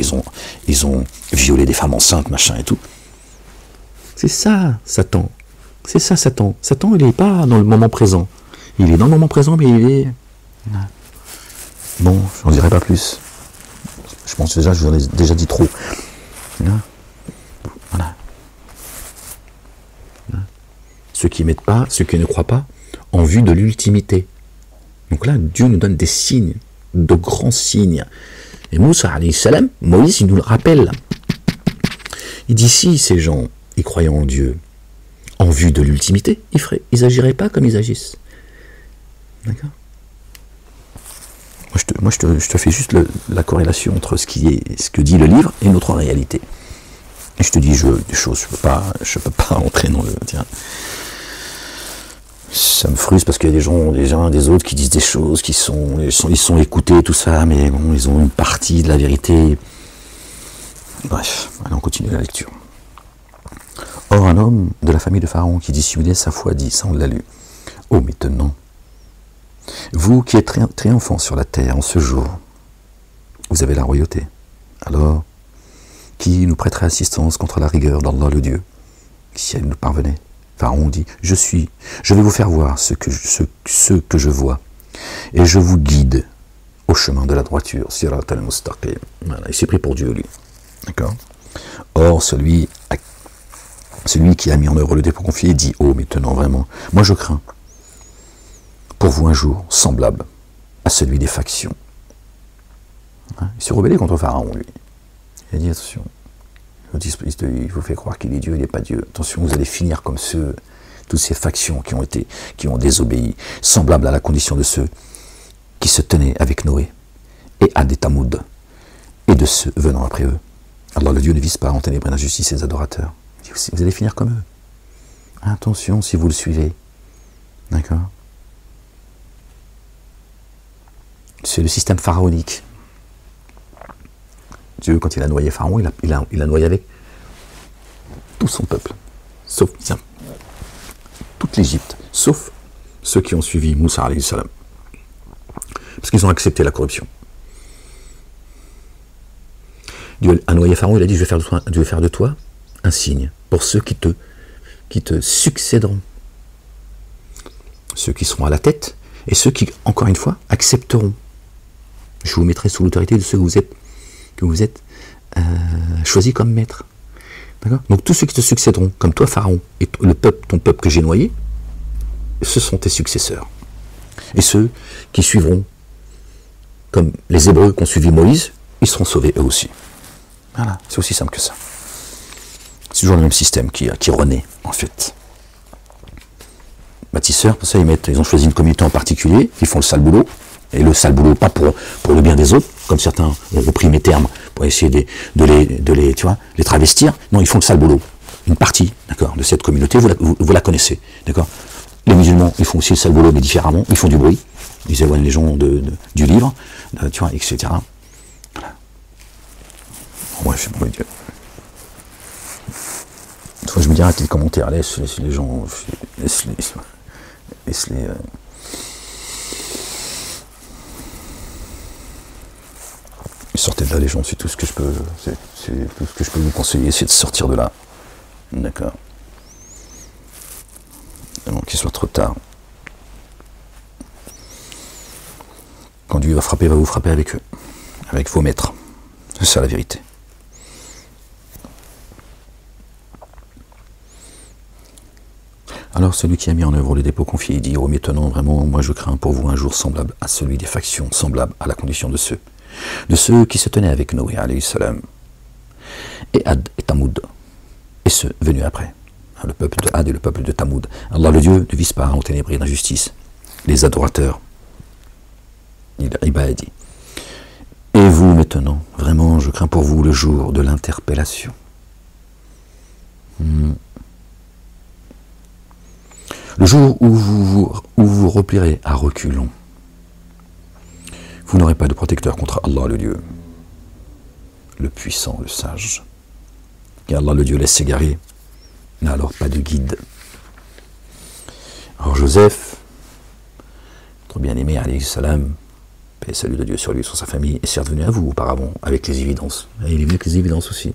ils ont violé des femmes enceintes, machin et tout. C'est ça, Satan. C'est ça, Satan. Satan, il n'est pas dans le moment présent. Il est dans le moment présent, mais il est... Bon, je n'en dirai pas plus. Je pense déjà, je vous en ai déjà dit trop. Voilà. Ceux qui n'émettent pas, ceux qui ne croient pas, en vue de l'ultimité. Donc là, Dieu nous donne des signes, de grands signes. Et Moussa, alayhi salam, Moïse, il nous le rappelle. Il dit, si ces gens, ils croyaient en Dieu, en vue de l'ultimité, ils n'agiraient pas comme ils agissent. D'accord? Moi, je te fais juste la corrélation entre ce que dit le livre et notre réalité. Et je te dis des choses, je peux pas entrer dans le... Tiens. Ça me frustre parce qu'il y a des uns, des autres qui disent des choses, ils sont écoutés, tout ça, mais bon, ils ont une partie de la vérité. Bref, allez, on continue la lecture. Or, un homme de la famille de Pharaon qui dissimulait sa foi dit, ça on l'a lu, oh maintenant, vous qui êtes triomphants sur la terre en ce jour, vous avez la royauté. Alors, qui nous prêterait assistance contre la rigueur d'Allah le Dieu, si elle nous parvenait? Pharaon dit, je vais vous faire voir ce que je vois, et je vous guide au chemin de la droiture. Sirat al-Mustaqim. Voilà, il s'est pris pour Dieu, lui. D'accord? Or, celui qui a mis en œuvre le dépôt confié dit, oh, maintenant, vraiment, moi je crains pour vous un jour semblable à celui des factions. Hein? Il s'est rebellé contre Pharaon, lui. Il a dit, attention, il vous fait croire qu'il est Dieu, il n'est pas Dieu. Attention, vous allez finir comme toutes ces factions qui ont désobéi, semblables à la condition de ceux qui se tenaient avec Noé et à des Tamoud, et de ceux venant après eux. Alors le Dieu ne vise pas à enténébrer l'injustice ses adorateurs. Vous allez finir comme eux. Attention si vous le suivez. D'accord? C'est le système pharaonique. Dieu, quand il a noyé Pharaon, il a noyé avec tout son peuple, sauf toute l'Égypte, sauf ceux qui ont suivi Moussa alayhi salam, parce qu'ils ont accepté la corruption. Dieu a noyé Pharaon, il a dit, je vais faire de toi un signe pour ceux qui te succéderont, ceux qui seront à la tête et ceux qui, encore une fois, accepteront. Je vous mettrai sous l'autorité de ceux que vous êtes choisis comme maître. D'accord? Donc tous ceux qui te succéderont, comme toi Pharaon, et ton peuple que j'ai noyé, ce sont tes successeurs. Et ceux qui suivront, comme les Hébreux qui ont suivi Moïse, ils seront sauvés eux aussi. Voilà, c'est aussi simple que ça. C'est toujours le même système qui renaît, en fait. Bâtisseurs, pour ça, ils ont choisi une communauté en particulier, qui font le sale boulot, et le sale boulot, pas pour le bien des autres, comme certains ont repris mes termes, pour essayer de les travestir. Non, ils font le sale boulot. Une partie, d'accord, de cette communauté, vous la connaissez, d'accord. Les musulmans, ils font aussi le sale boulot, mais différemment, ils font du bruit, ils éloignent les gens du livre, etc. Voilà. Bref, bon Dieu. Une fois, je me dis, arrête les commentaires, laisse les gens, laisse-les... Sortez de là les gens, c'est tout ce que je peux, c'est tout ce que je peux vous conseiller, c'est de sortir de là. D'accord. Avant qu'il soit trop tard. Quand Dieu va vous frapper avec eux, avec vos maîtres. C'est ça la vérité. Alors celui qui a mis en œuvre le dépôt confié, il dit, oh maintenant vraiment, moi je crains pour vous un jour semblable à celui des factions, semblable à la condition de ceux qui se tenaient avec Noé, alayhi salam, et Ad et Tamoud, et ceux venus après, le peuple de Ad et le peuple de Tamoud. Allah le Dieu ne vise pas en ténébrés d'injustice les adorateurs, il dit. Et vous maintenant, vraiment, je crains pour vous le jour de l'interpellation. Le jour où vous replierez à reculons. Vous n'aurez pas de protecteur contre Allah le Dieu, le puissant, le sage. Et Allah le Dieu laisse s'égarer, n'a alors pas de guide. Alors Joseph, notre bien-aimé, alayhi salam, paix et salut de Dieu sur lui, sur sa famille, est certes venu à vous auparavant avec les évidences. Et il est venu avec les évidences aussi.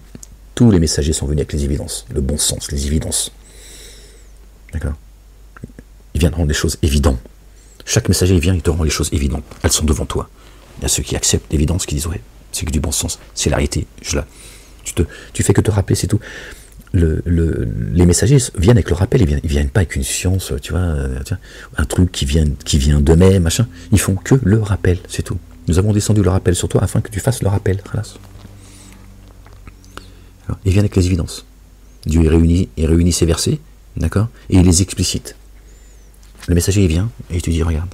Tous les messagers sont venus avec les évidences, le bon sens, les évidences. D'accord? Il vient de rendre les choses évidentes. Chaque messager, il vient, il te rend les choses évidentes. Elles sont devant toi. Il y a ceux qui acceptent l'évidence, qui disent, ouais, c'est que du bon sens, c'est la réalité. Tu fais que te rappeler, c'est tout. Les messagers viennent avec le rappel, ils viennent pas avec une science, tu vois, un truc qui vient d'eux-mêmes, machin. Ils font que le rappel, c'est tout. Nous avons descendu le rappel sur toi afin que tu fasses le rappel. Il vient avec les évidences. Dieu il réunit ces versets, d'accord, et il les explicite. Le messager il vient et il te dit regarde.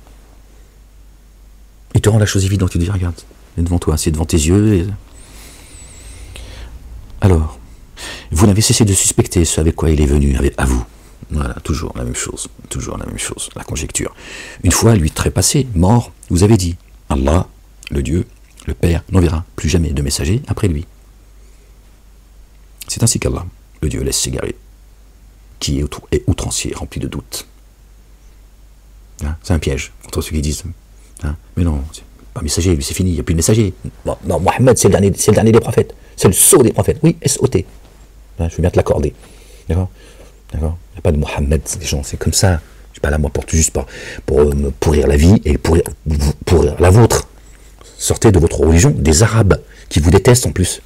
Il te rend la chose évidente, il te dit regarde, c'est devant toi, c'est devant tes yeux. Alors, vous n'avez cessé de suspecter ce avec quoi il est venu, à vous. Voilà, toujours la même chose, la conjecture. Une fois, lui trépassé, mort, vous avez dit, Allah, le Dieu, le Père, n'enverra plus jamais de messager après lui. C'est ainsi qu'Allah, le Dieu, laisse s'égarer, qui est outrancier, rempli de doutes. Hein, c'est un piège contre ceux qui disent, hein, mais non, c'est pas messager, lui c'est fini, il n'y a plus de messager. Bon, non, Mohammed, c'est le dernier des prophètes, c'est le sceau des prophètes. Oui, S-O-T. Hein, je veux bien te l'accorder. D'accord? Il n'y a pas de Mohammed, les gens, c'est comme ça. Je ne suis pas là, moi, juste pour me pourrir la vie et pourrir la vôtre. Sortez de votre religion des Arabes, qui vous détestent en plus.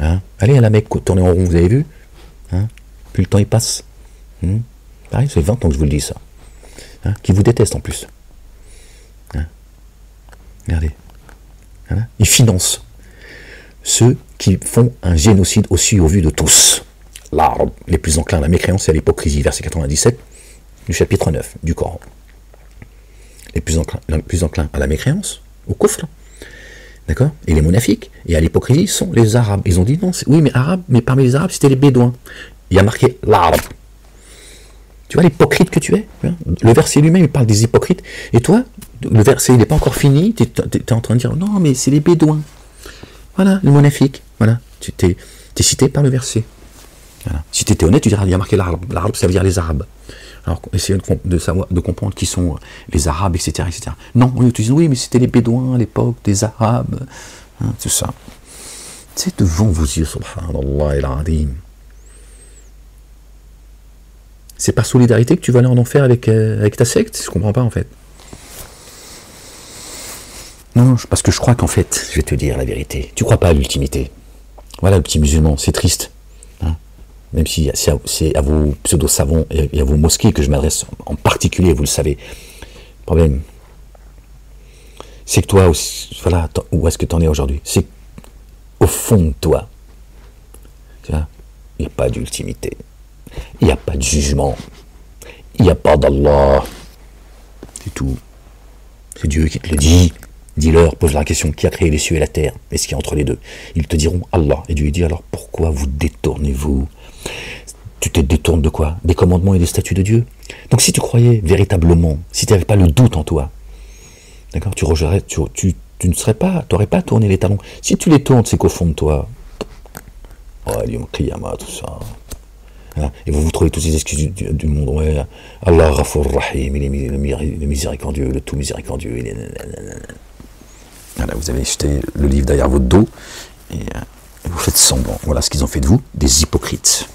Hein? Allez à la Mecque, tournez en rond, vous avez vu? Hein? Plus le temps il passe. Pareil, c'est 20 ans que je vous le dis ça. Hein? Qui vous détestent en plus. Hein? Regardez. Hein? Ils financent ceux qui font un génocide aussi au vu de tous. L'arabe, les plus enclins à la mécréance et à l'hypocrisie, verset 97 du chapitre 9 du Coran. Les plus enclins à la mécréance, au kufr, d'accord, et les monafiques, et à l'hypocrisie sont les Arabes. Ils ont dit non, oui, mais parmi les Arabes, c'était les Bédouins. Il y a marqué l'arabe. Tu vois l'hypocrite que tu es, hein? Le verset lui-même, il parle des hypocrites, et toi, le verset, il n'est pas encore fini, tu es en train de dire, non, mais c'est les Bédouins. Voilà, le monafique, voilà, tu t'es cité par le verset. Voilà. Si tu étais honnête, tu dirais, il y a marqué l'arabe. L'arabe, ça veut dire les Arabes. Alors, essayez de comprendre qui sont les Arabes, etc. etc. Non, on utilise, oui, mais c'était les Bédouins à l'époque, des Arabes, hein, tout ça. C'est devant vos yeux, subhanallah el-adim. C'est par solidarité que tu vas aller en enfer avec ta secte? Je ne comprends pas, en fait. Non, parce que je crois qu'en fait, je vais te dire la vérité, tu ne crois pas à l'ultimité. Voilà, le petit musulman, c'est triste. Hein, même si c'est à vos pseudo-savants et à vos mosquées que je m'adresse en particulier, vous le savez. Le problème, c'est que toi, aussi, voilà, où est-ce que tu en es aujourd'hui? C'est au fond de toi. Il n'y a pas d'ultimité. Il n'y a pas de jugement. Il n'y a pas d'Allah. C'est tout. C'est Dieu qui te le dit. Dis-leur, pose la question, qui a créé les cieux et la terre, et ce qu'il y a entre les deux? Ils te diront Allah. Et Dieu dit alors pourquoi vous détournez-vous? Tu te détournes de quoi? Des commandements et des statuts de Dieu. Donc si tu croyais véritablement, si tu n'avais pas le doute en toi, d'accord, tu ne serais pas, tu n'aurais pas tourné les talons. Si tu les tournes, c'est qu'au fond de toi, oh, Qiyamah, tout ça. Hein, et vous trouvez toutes ces excuses du monde. Ouais, Allah Ghafur Rahim, il est le miséricordieux, le tout miséricordieux. Il est... Voilà, vous avez jeté le livre derrière votre dos et vous faites semblant. Voilà ce qu'ils ont fait de vous, des hypocrites.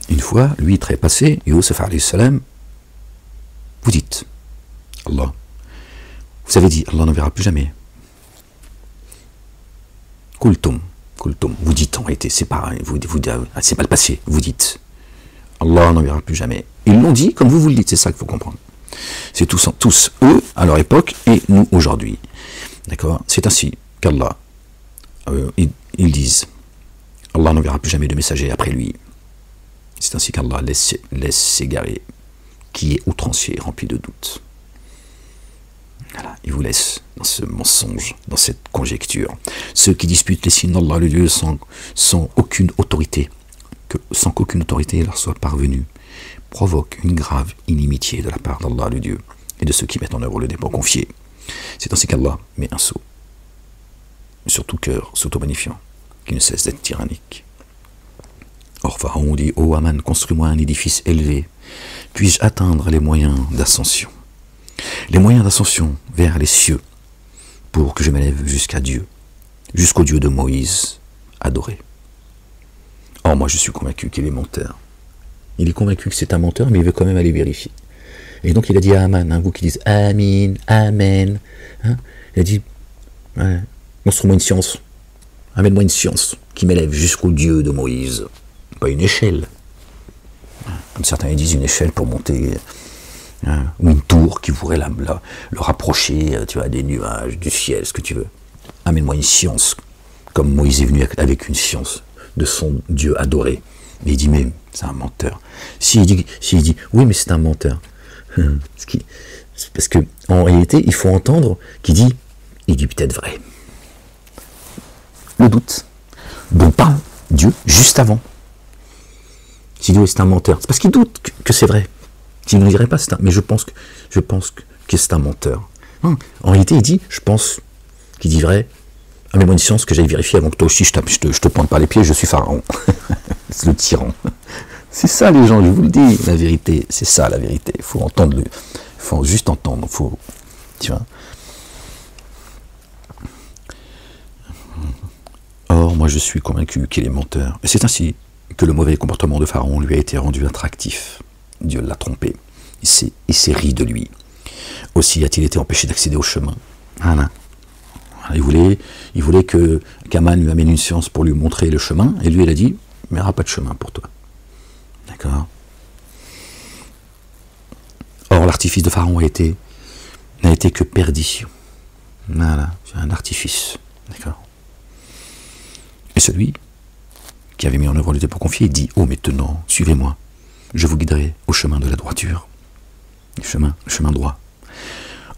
Une fois, lui trépassé, Youssef alayhi salam, vous dites, Allah, Vous avez dit, Allah n'en verra plus jamais. Kultum, vous dites en réalité, c'est pas, c'est pas le passé, vous dites, Allah n'en verra plus jamais. Ils l'ont dit comme vous le dites, c'est ça qu'il faut comprendre. C'est tous eux, à leur époque, et nous aujourd'hui. D'accord? C'est ainsi qu'Allah, ils disent, Allah n'enverra plus jamais de messager après lui. C'est ainsi qu'Allah laisse s'égarer qui est outrancier, rempli de doutes. Voilà, il vous laisse dans ce mensonge, dans cette conjecture. Ceux qui disputent les signes d'Allah, le Dieu, sans aucune autorité, sans qu'aucune autorité leur soit parvenue, provoquent une grave inimitié de la part d'Allah, le Dieu, et de ceux qui mettent en œuvre le dépôt confié. C'est ainsi qu'Allah met un sceau sur tout cœur s'auto-magnifiant, qui ne cesse d'être tyrannique. Or Pharaon dit, ô Aman, construis-moi un édifice élevé, puis-je atteindre les moyens d'ascension? Les moyens d'ascension vers les cieux, pour que je m'élève jusqu'à Dieu, jusqu'au Dieu de Moïse, adoré. Or moi je suis convaincu qu'il est menteur. Il est convaincu que c'est un menteur, mais il veut quand même aller vérifier. Et donc il a dit à Aman, vous qui dites Amin, Amen, il a dit, montre-moi une science, amène-moi une science qui m'élève jusqu'au Dieu de Moïse. Pas une échelle. Comme certains disent, une échelle pour monter, ou une tour qui pourrait le rapprocher, tu vois, des nuages, du ciel, ce que tu veux. Amène-moi une science, comme Moïse est venu avec une science de son Dieu adoré. Mais il dit, mais c'est un menteur. S'il dit, oui, mais c'est un menteur. Parce que en réalité, il faut entendre qu'il dit, il dit peut-être vrai. Le doute dont parle Dieu juste avant. S'il dit, oui, c'est un menteur, c'est parce qu'il doute que c'est vrai. S'il ne dirait pas, mais je pense que c'est un menteur. Non, en réalité, il dit, je pense qu'il dit vrai. Amène-moi une science que j'aille vérifier avant que toi aussi je te pointe par les pieds, je suis Pharaon. C'est le tyran. C'est ça les gens, je vous le dis, la vérité, c'est ça la vérité. Il faut entendre, faut juste entendre, tu vois. Or, moi je suis convaincu qu'il est menteur. Et c'est ainsi que le mauvais comportement de Pharaon lui a été rendu attractif. Dieu l'a trompé. Il s'est ri de lui. Aussi a-t-il été empêché d'accéder au chemin. Voilà. Il voulait que qu'Aman lui amène une science pour lui montrer le chemin, et lui il a dit, mais il n'y aura pas de chemin pour toi. D'accord? Or l'artifice de Pharaon n'a été que perdition. Voilà, c'est un artifice. D'accord? Et celui qui avait mis en œuvre le dépôt confié dit, oh maintenant, suivez-moi, je vous guiderai au chemin de la droiture. Le chemin droit.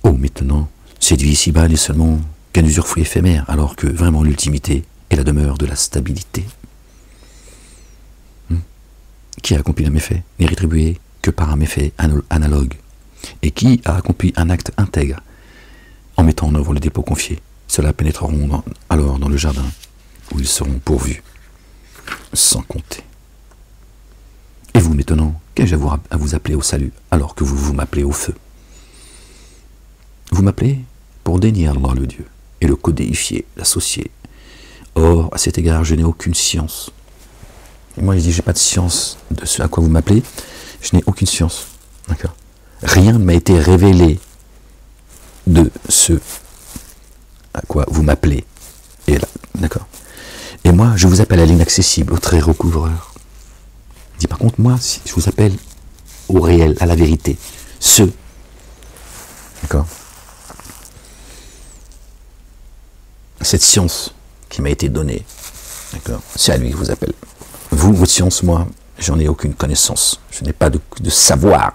Oh maintenant, cette vie ici-bas n'est seulement qu'un usufruit éphémère, alors que vraiment l'ultimité est la demeure de la stabilité. Qui a accompli un méfait n'est rétribué que par un méfait analogue. Et qui a accompli un acte intègre en mettant en œuvre le dépôt confié, ceux-là pénétreront alors dans le jardin où ils seront pourvus, sans compter. Et vous maintenant, qu'ai-je à vous appeler au salut, alors que vous m'appelez au feu? Vous m'appelez pour dénier Allah le Dieu, et le codéifier, l'associer. Or, à cet égard, je n'ai aucune science. Et moi, je dis, j'ai pas de science de ce à quoi vous m'appelez. Je n'ai aucune science. D'accord? Rien ne m'a été révélé de ce à quoi vous m'appelez. Et là, d'accord? Et moi, je vous appelle à l'inaccessible, au très recouvreur. Il dit, par contre, moi, si je vous appelle au réel, à la vérité. D'accord? Cette science qui m'a été donnée, d'accord, c'est à lui que je vous appelle. Vous, votre science, moi, j'en ai aucune connaissance. Je n'ai pas de savoir.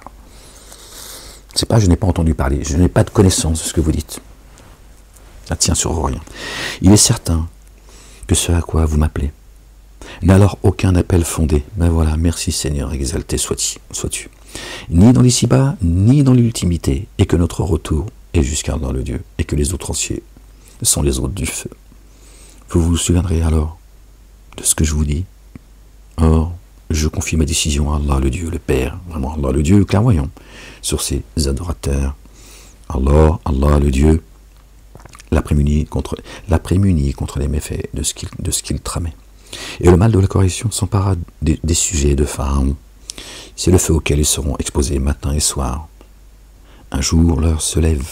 C'est pas, je n'ai pas entendu parler. Je n'ai pas de connaissance de ce que vous dites. Ça tient sur rien. Il est certain que ce à quoi vous m'appelez n'a alors aucun appel fondé. Ben voilà, merci Seigneur, exalté sois-tu. Ni dans l'ici-bas, ni dans l'ultimité, et que notre retour est jusqu'à dans le Dieu, et que les outranciers sont les hôtes du feu. Vous vous souviendrez alors de ce que je vous dis. Or, je confie ma décision à Allah le Dieu, le Père, vraiment Allah le Dieu, clairvoyant, sur ses adorateurs. Allah le Dieu, l'a prémuni contre les méfaits de ce qu'il tramait. Et le mal de la correction s'empara des sujets de Pharaon. C'est le feu auquel ils seront exposés matin et soir. Un jour l'heure se lève.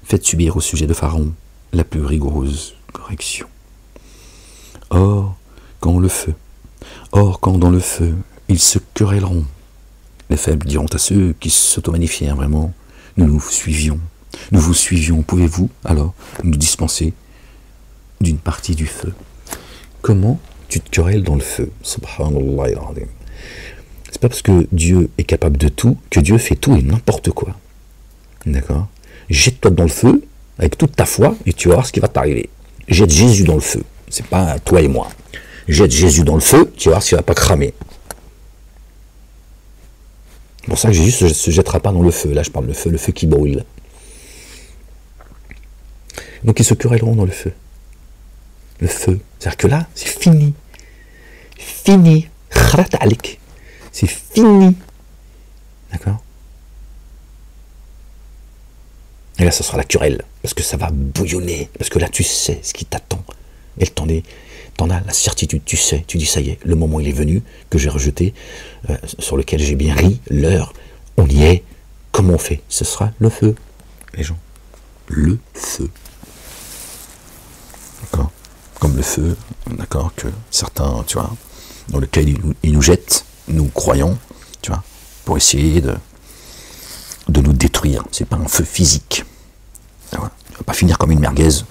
faites subir au sujet de Pharaon la plus rigoureuse correction. Or, quand dans le feu, ils se querelleront, les faibles diront à ceux qui s'auto-magnifièrent vraiment, nous vous suivions, pouvez-vous alors nous dispenser d'une partie du feu? Comment tu te querelles dans le feu? Subhanallah. C'est pas parce que Dieu est capable de tout que Dieu fait tout et n'importe quoi. D'accord? Jette-toi dans le feu avec toute ta foi et tu vas voir ce qui va t'arriver. Jette Jésus dans le feu. C'est pas toi et moi. Jette Jésus dans le feu, tu vas voir s'il va pas cramer. C'est pour ça que Jésus ne se jettera pas dans le feu. Là, je parle de le feu qui brûle. Donc, ils se querelleront dans le feu. Le feu. C'est-à-dire que là, c'est fini. Fini. Kharat alik. C'est fini. D'accord? Et là, ce sera la querelle. Parce que ça va bouillonner. Parce que là, tu sais ce qui t'attend. Et t'en as la certitude. Tu sais. Tu dis, ça y est, le moment il est venu que j'ai rejeté, sur lequel j'ai bien ri, l'heure, on y est. Comment on fait? Ce sera le feu, les gens. Le feu. D'accord? Comme le feu, d'accord, que certains, tu vois, dans lequel ils nous jettent, nous croyons, tu vois, pour essayer de nous détruire. C'est pas un feu physique. Voilà. Tu vas pas finir comme une merguez,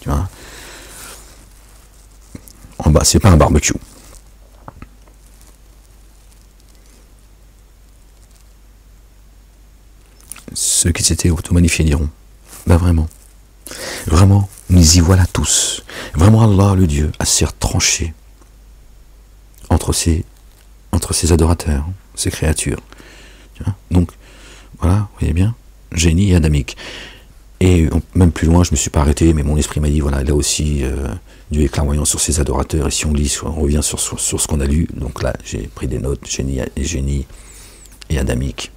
tu vois. En bas, c'est pas un barbecue. Ceux qui s'étaient auto-magnifiés diront, ben vraiment, nous y voilà tous. Vraiment, Allah, le Dieu, a certes tranché entre ces adorateurs, ces créatures. Tu vois. Donc, voilà, vous voyez bien, génie et adamique. Et même plus loin, je ne me suis pas arrêté, mais mon esprit m'a dit, voilà, là aussi, Dieu est clairvoyant sur ses adorateurs, et si on lit, on revient sur ce qu'on a lu, donc là, j'ai pris des notes, génie et adamique.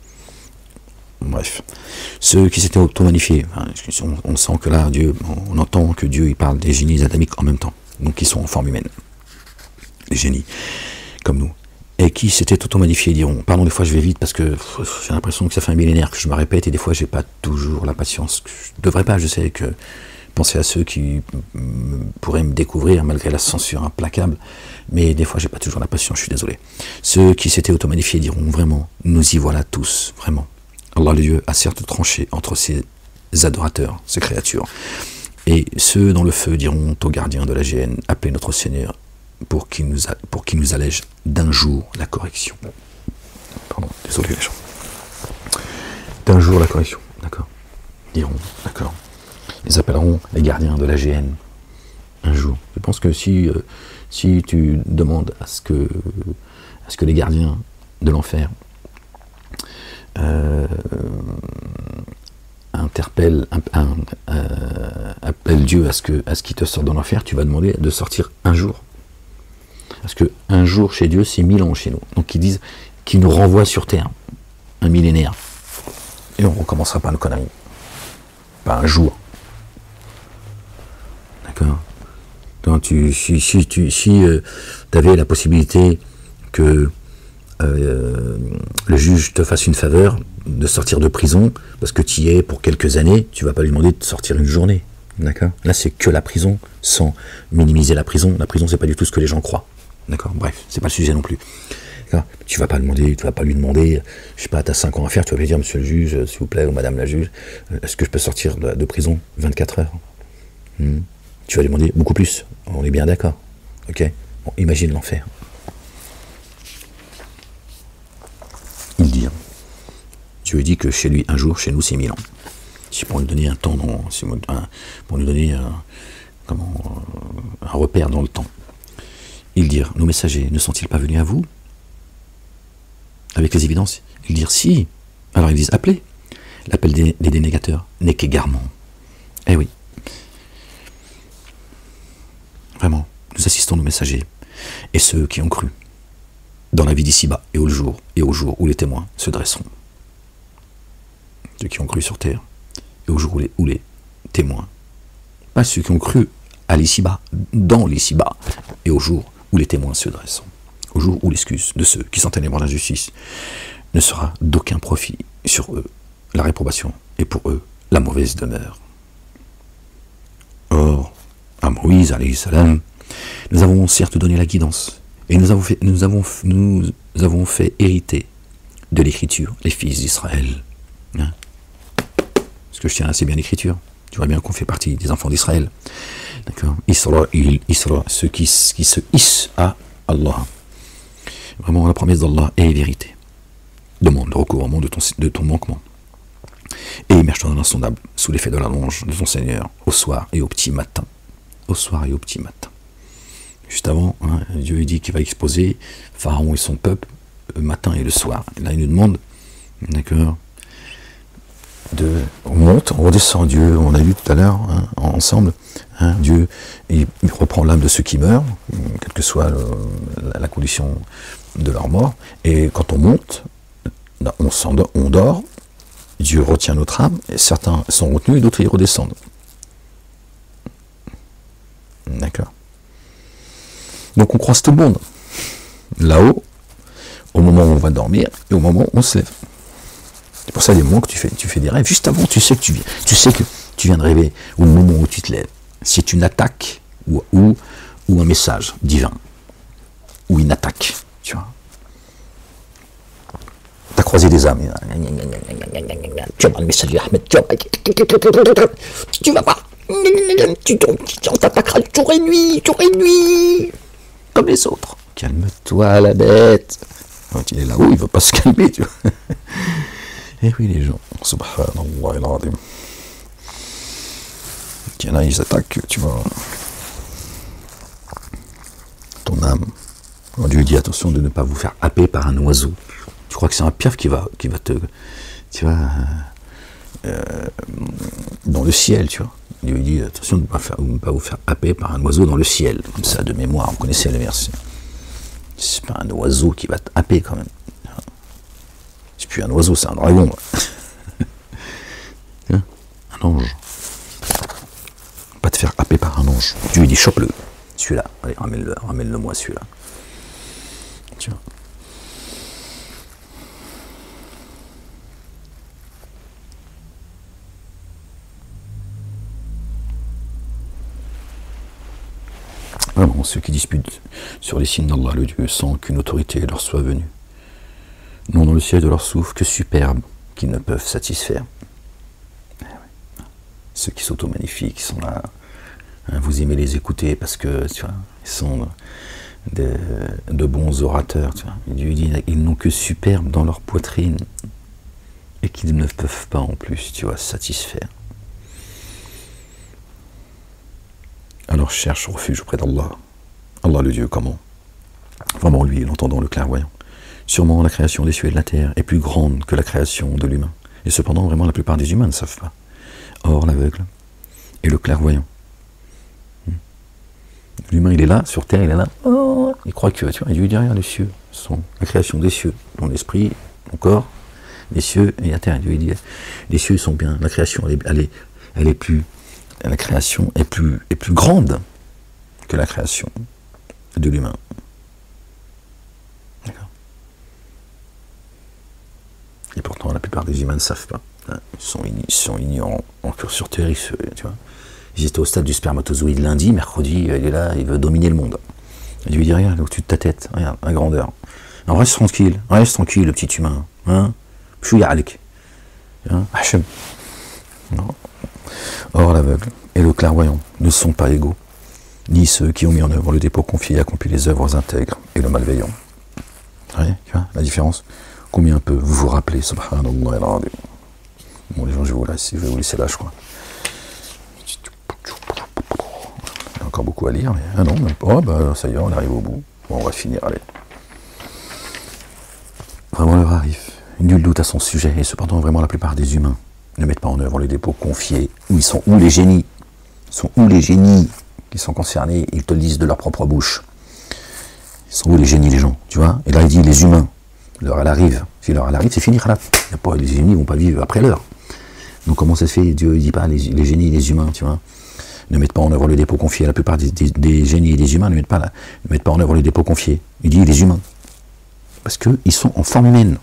Bref, ceux qui s'étaient auto-magnifiés, hein, on sent que là, on entend que Dieu, il parle des génies adamiques en même temps, donc qui sont en forme humaine, les génies, comme nous. Et qui s'étaient auto-magnifiés diront, pardon, des fois je vais vite parce que j'ai l'impression que ça fait un millénaire que je me répète et des fois j'ai pas toujours la patience. Je devrais pas, je sais que penser à ceux qui pourraient me découvrir malgré la censure implacable, mais des fois j'ai pas toujours la patience, je suis désolé. Ceux qui s'étaient auto-magnifiés diront vraiment, nous y voilà tous, vraiment. Allah le Dieu a certes tranché entre ces adorateurs, ces créatures, et ceux dans le feu diront aux gardiens de la géhenne, appelez notre Seigneur pour qu'il nous allège d'un jour la correction. Pardon, désolé les gens. D'un jour la correction, d'accord. Diront, d'accord. Ils appelleront les gardiens de la géhenne un jour. Je pense que si tu demandes à ce que les gardiens de l'enfer appelle Dieu à ce qu'il te sorte de l'enfer, tu vas demander de sortir un jour. Parce que un jour chez Dieu, c'est 1000 ans chez nous. Donc ils disent qu'il nous renvoie sur terre, un millénaire. Et on ne recommencera pas nos conneries. Pas un jour. D'accord? Donc si tu avais la possibilité que le juge te fasse une faveur de sortir de prison, parce que tu y es pour quelques années, tu ne vas pas lui demander de sortir une journée. D'accord? Là, c'est que la prison, sans minimiser la prison. La prison, c'est pas du tout ce que les gens croient. D'accord? Bref, c'est pas le sujet non plus. Tu vas pas lui demander, je sais pas, tu as 5 ans à faire, tu vas lui dire, monsieur le juge, s'il vous plaît, ou madame la juge, est-ce que je peux sortir de prison 24 heures? Tu vas lui demander beaucoup plus. On est bien d'accord. Ok? Bon, imagine l'enfer. Il dit, Dieu dit que chez lui, un jour, chez nous, c'est 1000 ans. C'est pour lui donner un temps, pour lui donner un repère dans le temps. Ils dirent, nos messagers ne sont-ils pas venus à vous? Avec les évidences. Ils dirent, si. Alors ils disent, appelez. L'appel des dénégateurs n'est qu'égarement. Eh oui. Vraiment, nous assistons nos messagers et ceux qui ont cru dans la vie d'ici-bas et au jour où les témoins se dresseront. Ceux qui ont cru sur terre et au jour où les témoins, pas ceux qui ont cru à l'ici-bas, dans l'ici-bas, et au jour où les témoins se dresseront, au jour où l'excuse de ceux qui sont ténèbres d'injustice ne sera d'aucun profit sur eux, la réprobation, et pour eux, la mauvaise demeure. Moïse, alayhi salam, nous avons certes donné la guidance, et nous avons fait hériter de l'écriture les fils d'Israël. Hein? Parce que je tiens assez bien l'écriture. Tu vois bien qu'on fait partie des enfants d'Israël. D'accord? Isra, ceux qui se hissent à Allah. Vraiment, la promesse d'Allah est vérité. Demande le recouvrement de ton manquement. Et immerge-toi dans l'insondable, sous l'effet de la louange de ton Seigneur, au soir et au petit matin. Au soir et au petit matin. Juste avant, hein, Dieu dit qu'il va exposer Pharaon et son peuple le matin et le soir. Et là, il nous demande, d'accord, on monte, on redescend. Dieu, on a vu tout à l'heure, hein, ensemble, hein, Dieu, il reprend l'âme de ceux qui meurent, quelle que soit la condition de leur mort. Et quand on monte, on dort, Dieu retient notre âme, et certains sont retenus et d'autres ils redescendent. D'accord. Donc on croise tout le monde. Là-haut, au moment où on va dormir, et au moment où on se lève. C'est pour ça des moments que tu fais des rêves. Juste avant, tu sais que tu viens de rêver, ou le moment où tu te lèves. C'est une attaque, ou un message divin. Ou une attaque, tu vois. T'as croisé des âmes. Tu vas voir le message d'Ahmed. Tu vas voir. On t'attaquera jour et nuit, comme les autres. Calme-toi, la bête. Quand il est là-haut, il ne va pas se calmer, tu vois. Et oui, les gens, subhanallah al-azim. Il y en a, ils attaquent, tu vois, ton âme. Alors Dieu dit attention de ne pas vous faire happer par un oiseau. Tu crois que c'est un piaf qui va te, tu vois, dans le ciel, tu vois. Dieu dit attention de ne pas vous faire happer par un oiseau dans le ciel. Comme ça, de mémoire, on connaissait le verset. C'est pas un oiseau qui va te happer quand même. C'est plus un oiseau, c'est un dragon. Un ange. Pas te faire happer par un ange. Dieu lui dit chope-le. Celui-là. Allez, ramène-le moi celui-là. Tu vois. Vraiment, ceux qui disputent sur les signes d'Allah, le Dieu, sans qu'une autorité leur soit venue, n'ont dans le ciel de leur souffle que superbes qu'ils ne peuvent satisfaire. Ceux qui s'auto-magnifient, qui sont là, hein, vous aimez les écouter parce que, tu vois, ils sont de bons orateurs. Tu vois. Dieu dit, ils n'ont que superbes dans leur poitrine et qu'ils ne peuvent pas en plus, tu vois, satisfaire. Alors cherche refuge auprès d'Allah. Allah le Dieu, comment? Vraiment lui, l'entendant, le clairvoyant. Sûrement la création des cieux et de la terre est plus grande que la création de l'humain. Et cependant, vraiment, la plupart des humains ne savent pas. Or, l'aveugle et le clairvoyant. L'humain, il est là, sur terre, il est là. Oh, il croit que, tu vois, il lui dit rien, les cieux sont la création des cieux. Ton esprit, ton corps, les cieux et la terre. Il lui dit, les cieux sont bien, la création, elle est plus... La création est plus grande que la création de l'humain. D'accord. Et pourtant, la plupart des humains ne savent pas. Hein. Ils sont ignorants. Encore sur terre, tu vois. Ils étaient au stade du spermatozoïde lundi, mercredi, il est là, il veut dominer le monde. Il lui dit, regarde, au-dessus de ta tête, regarde, à grandeur. Alors, reste tranquille, le petit humain. Hein. Chouïalik. Hein. Hachem. Non. Or, l'aveugle et le clairvoyant ne sont pas égaux, ni ceux qui ont mis en œuvre le dépôt confié et accompli les œuvres intègres et le malveillant. Ouais, tu vois la différence? Combien peu vous vous rappelez, subhanallah al-azim. Bon, les gens, je vais vous laisser là, je crois. Il y a encore beaucoup à lire, mais ah non, même pas. Bah, ça y est, on arrive au bout. Bon, on va finir, allez. Vraiment, l'heure arrive. Nul doute à son sujet, et cependant, vraiment, la plupart des humains ne mettent pas en œuvre les dépôts confiés. Où ils sont où les génies? Sont où les génies qui sont concernés? Ils te le disent de leur propre bouche. Ils sont où les génies, les gens? Tu vois? Et là, il dit les humains. L'heure, elle arrive. Si l'heure, elle arrive, c'est fini. Les génies ne vont pas vivre après l'heure. Donc, comment ça se fait? Dieu ne dit pas les génies, les humains, tu vois? Ne mettent pas en œuvre le dépôt confié. La plupart des génies et des humains ne mettent pas en œuvre le dépôt confié. Il dit les humains. Parce qu'ils sont en forme humaine.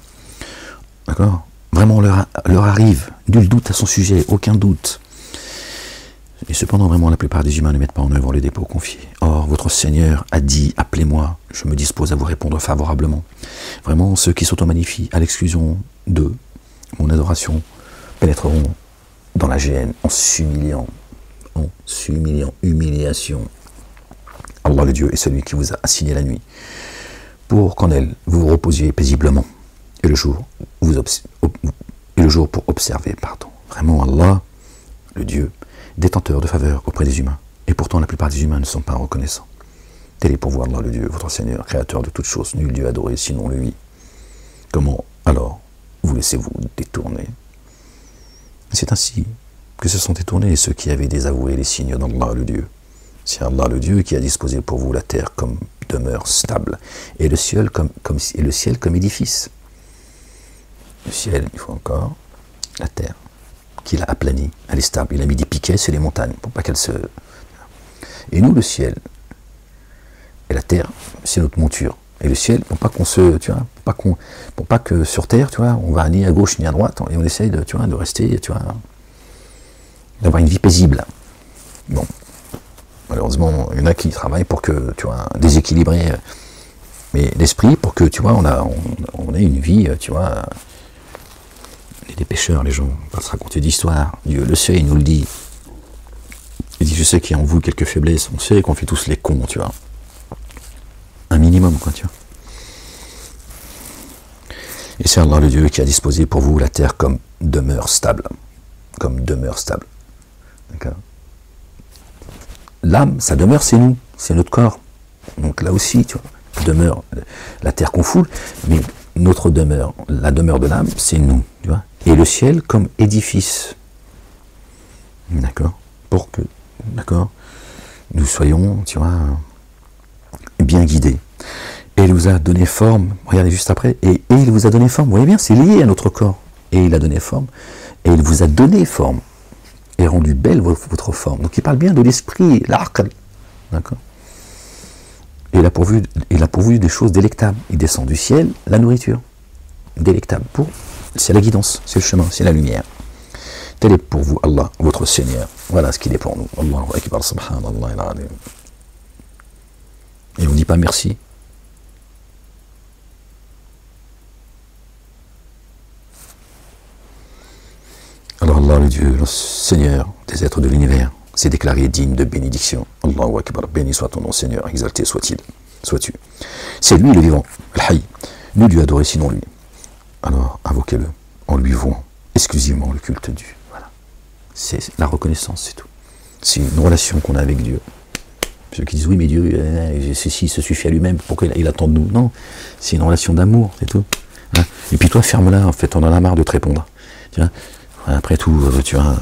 D'accord? Vraiment, l'heure arrive. Nul doute à son sujet, aucun doute. Et cependant, vraiment, la plupart des humains ne mettent pas en œuvre les dépôts confiés. Or, votre Seigneur a dit, appelez-moi, je me dispose à vous répondre favorablement. Vraiment, ceux qui s'automagnifient à l'exclusion de mon adoration pénétreront dans la géhenne en s'humiliant, humiliation. Allah le Dieu est celui qui vous a assigné la nuit pour qu'en elle vous vous reposiez paisiblement et le jour pour observer. Vraiment Allah le Dieu détenteur de faveur auprès des humains. Et pourtant la plupart des humains ne sont pas reconnaissants. Tel est pour vous Allah le Dieu, votre Seigneur, créateur de toutes choses, nul Dieu adoré sinon lui. Comment alors vous laissez-vous détourner? C'est ainsi que se sont détournés ceux qui avaient désavoué les signes d'Allah le Dieu. C'est Allah le Dieu qui a disposé pour vous la terre comme demeure stable et le ciel comme édifice. Le ciel, il faut encore la terre qu'il a aplanie, elle est stable. Il a mis des piquets sur les montagnes pour pas qu'elles se... Et nous, le ciel et la terre, c'est notre monture. Et le ciel, pour pas qu'on se, tu vois, pour pas que sur terre, tu vois, on va ni à gauche ni à droite, et on essaye de, tu vois, de rester, tu vois, d'avoir une vie paisible. Bon, malheureusement, il y en a qui travaillent pour que, tu vois, déséquilibrer, mais l'esprit pour que, tu vois, on ait une vie, tu vois. On est des pécheurs, les gens, on va se raconter d'histoires. Dieu le sait, il nous le dit. Il dit, je sais qu'il y a en vous quelques faiblesses, on sait qu'on fait tous les cons, tu vois. Un minimum, quoi, tu vois. Et c'est Allah le Dieu qui a disposé pour vous la terre comme demeure stable. Comme demeure stable. D'accord. L'âme, sa demeure, c'est nous, c'est notre corps. Donc là aussi, tu vois, demeure, la terre qu'on foule, mais notre demeure, la demeure de l'âme, c'est nous, tu vois. Et le ciel comme édifice. D'accord. Pour que, d'accord, nous soyons, tu vois, bien guidés. Et il vous a donné forme, regardez juste après, et il vous a donné forme, vous voyez bien, c'est lié à notre corps. Et il a donné forme, et il vous a donné forme, et rendu belle votre forme. Donc il parle bien de l'esprit, l'aql, d'accord. Et il a pourvu des choses délectables. Il descend du ciel, la nourriture, délectable. C'est la guidance, c'est le chemin, c'est la lumière. Tel est pour vous Allah, votre Seigneur. Voilà ce qu'il est pour nous. Allahu Akbar, subhanallah al-azim. Et on ne dit pas merci. Alors Allah, le Dieu, le Seigneur des êtres de l'univers, s'est déclaré digne de bénédiction. Allahu Akbar, béni soit ton nom Seigneur, exalté sois-tu. C'est lui le vivant, al-Hayy, nul Dieu adoré sinon lui. Alors invoquez-le en lui vouant exclusivement le culte dû. Voilà. C'est la reconnaissance, c'est tout. C'est une relation qu'on a avec Dieu. Ceux qui disent oui mais Dieu, ceci se suffit à lui-même, pourquoi il attend de nous? Non, c'est une relation d'amour, c'est tout. Hein. Et puis toi ferme-la, en fait, on en a marre de te répondre. Tu vois, après tout, tu vois,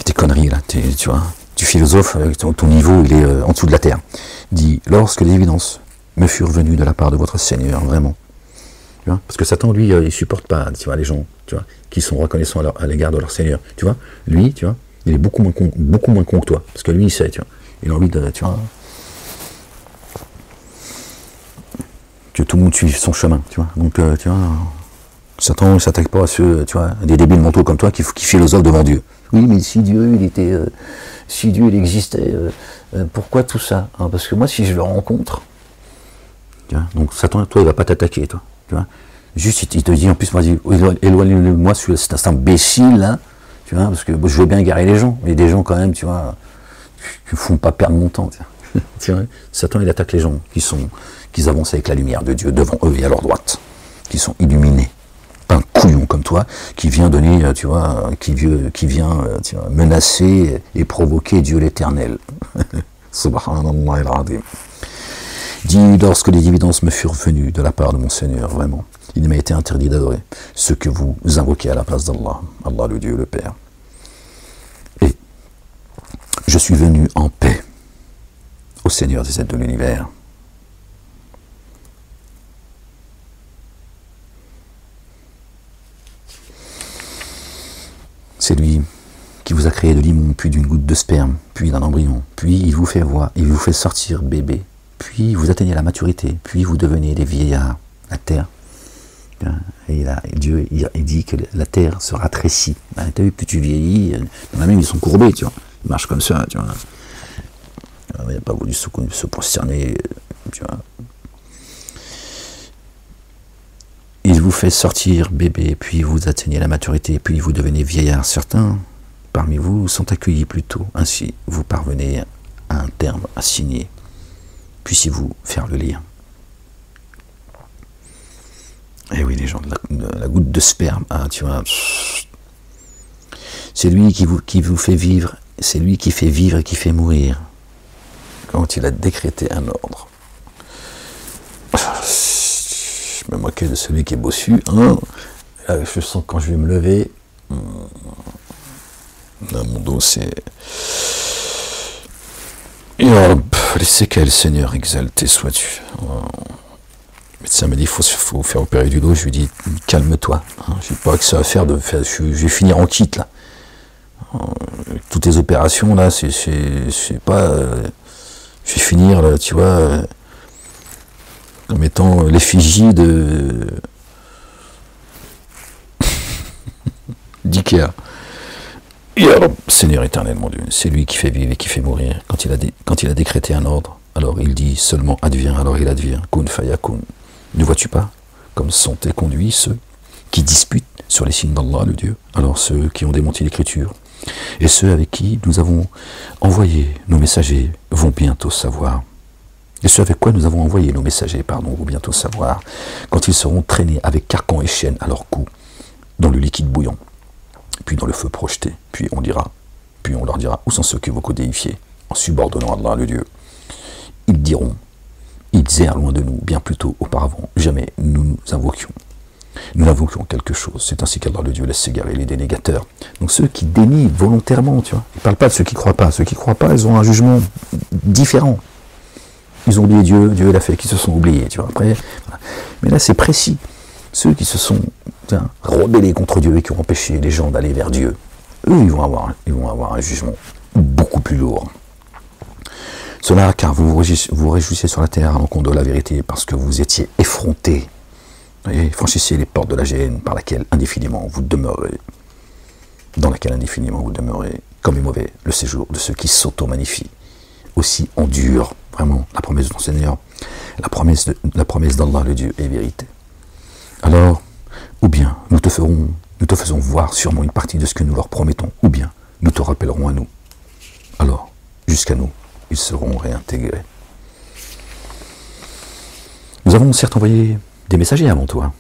tes conneries là, tu vois, tu philosophes, ton niveau il est en dessous de la terre. Dit, lorsque les évidences me furent venues de la part de votre Seigneur, vraiment. Tu vois, parce que Satan, lui, il supporte pas, tu vois, les gens, tu vois, qui sont reconnaissants à l'égard de leur Seigneur. Tu vois, lui, tu vois, il est beaucoup moins con que toi, parce que lui, il sait, tu vois, il a envie de, tu vois, que tout le monde suive son chemin, tu vois. Donc, tu vois, Satan ne s'attaque pas à ceux, tu vois, des débiles mentaux comme toi qui philosophent devant Dieu. Oui, mais si Dieu, si Dieu, il existait, pourquoi tout ça, hein? Parce que moi, si je le rencontre, tu vois, donc Satan, toi, il va pas t'attaquer, toi. Tu vois, juste il te dit en plus, vas-y, éloigne-moi cet imbécile, hein, tu vois, parce que je veux bien égarer les gens, mais des gens quand même, tu vois, qui ne font pas perdre mon temps. Tu vois. Satan, il attaque les gens qui avancent avec la lumière de Dieu devant eux et à leur droite, qui sont illuminés. Pas un couillon comme toi qui vient donner, tu vois, qui vient tu vois, menacer et provoquer Dieu l'Éternel. Subhanallah al-azim. Dit, lorsque les évidences me furent venues de la part de mon Seigneur, vraiment, il m'a été interdit d'adorer ce que vous invoquez à la place d'Allah, Allah le Dieu, le Père. Et je suis venu en paix au Seigneur des êtres de l'univers. C'est lui qui vous a créé de l'immonde, puis d'une goutte de sperme, puis d'un embryon, puis il vous fait voir, il vous fait sortir bébé. Puis vous atteignez la maturité, puis vous devenez des vieillards, la terre. Et là, Dieu il dit que la terre se rétrécit. Tu as vu, plus tu vieillis, dans la même ils sont courbés, tu vois. Il marche comme ça, tu vois. Il n'a pas voulu se prosterner, tu vois. Il vous fait sortir bébé, puis vous atteignez la maturité, puis vous devenez vieillard. Certains parmi vous sont accueillis plus tôt. Ainsi, vous parvenez à un terme à signer. Puissiez-vous faire le lien. Eh oui, les gens, la goutte de sperme, hein, tu vois. C'est lui qui vous fait vivre, c'est lui qui fait vivre et qui fait mourir. Quand il a décrété un ordre. Je me moquais de celui qui est bossu. Hein. Là, je sens que quand je vais me lever, là, mon dos, c'est... Les séquelles, Seigneur, exalté sois-tu. Le médecin m'a dit, il faut faire opérer du dos. Je lui ai dit, calme-toi. Hein. Je n'ai pas que ça à faire. Je vais finir en kit, là. Toutes les opérations, là, c'est pas... je vais finir, là, tu vois... comme étant l'effigie d'Ikea. Seigneur éternel, mon Dieu, c'est lui qui fait vivre et qui fait mourir. Quand il a décrété un ordre, alors il dit seulement advient, alors il advient. Kun fayakun. Ne vois-tu pas comme sont et conduits ceux qui disputent sur les signes d'Allah, le Dieu? Alors ceux qui ont démenti l'écriture et ceux avec qui nous avons envoyé nos messagers vont bientôt savoir. Et ceux avec quoi nous avons envoyé nos messagers, vont bientôt savoir, quand ils seront traînés avec carcans et chaînes à leur cou, dans le liquide bouillant, puis dans le feu projeté, puis on leur dira, où sont ceux que vous codéifiez, en subordonnant Allah le Dieu. Ils diront, ils errent loin de nous, bien plus tôt auparavant, jamais nous invoquions quelque chose. C'est ainsi qu'Allah le Dieu laisse s'égarer les dénégateurs. Donc ceux qui dénient volontairement, tu vois, ils ne parlent pas de ceux qui ne croient pas. Ceux qui ne croient pas, ils ont un jugement différent. Ils ont oublié Dieu, Dieu l'a fait, qui se sont oubliés, tu vois. Après, voilà. Mais là, c'est précis. Ceux qui se sont rebellés contre Dieu et qui ont empêché les gens d'aller vers Dieu, eux, ils vont avoir un jugement beaucoup plus lourd. Cela, car vous vous réjouissez sur la terre à l'encontre de la vérité, parce que vous étiez effrontés. Et franchissez les portes de la gêne dans laquelle indéfiniment vous demeurez, comme est mauvais le séjour de ceux qui s'auto-magnifient. Aussi endure vraiment la promesse de ton Seigneur, la promesse d'Allah le Dieu est vérité. Alors, ou bien nous te faisons voir sûrement une partie de ce que nous leur promettons, ou bien nous te rappellerons à nous. Alors, jusqu'à nous, ils seront réintégrés. Nous avons certes envoyé des messagers avant toi.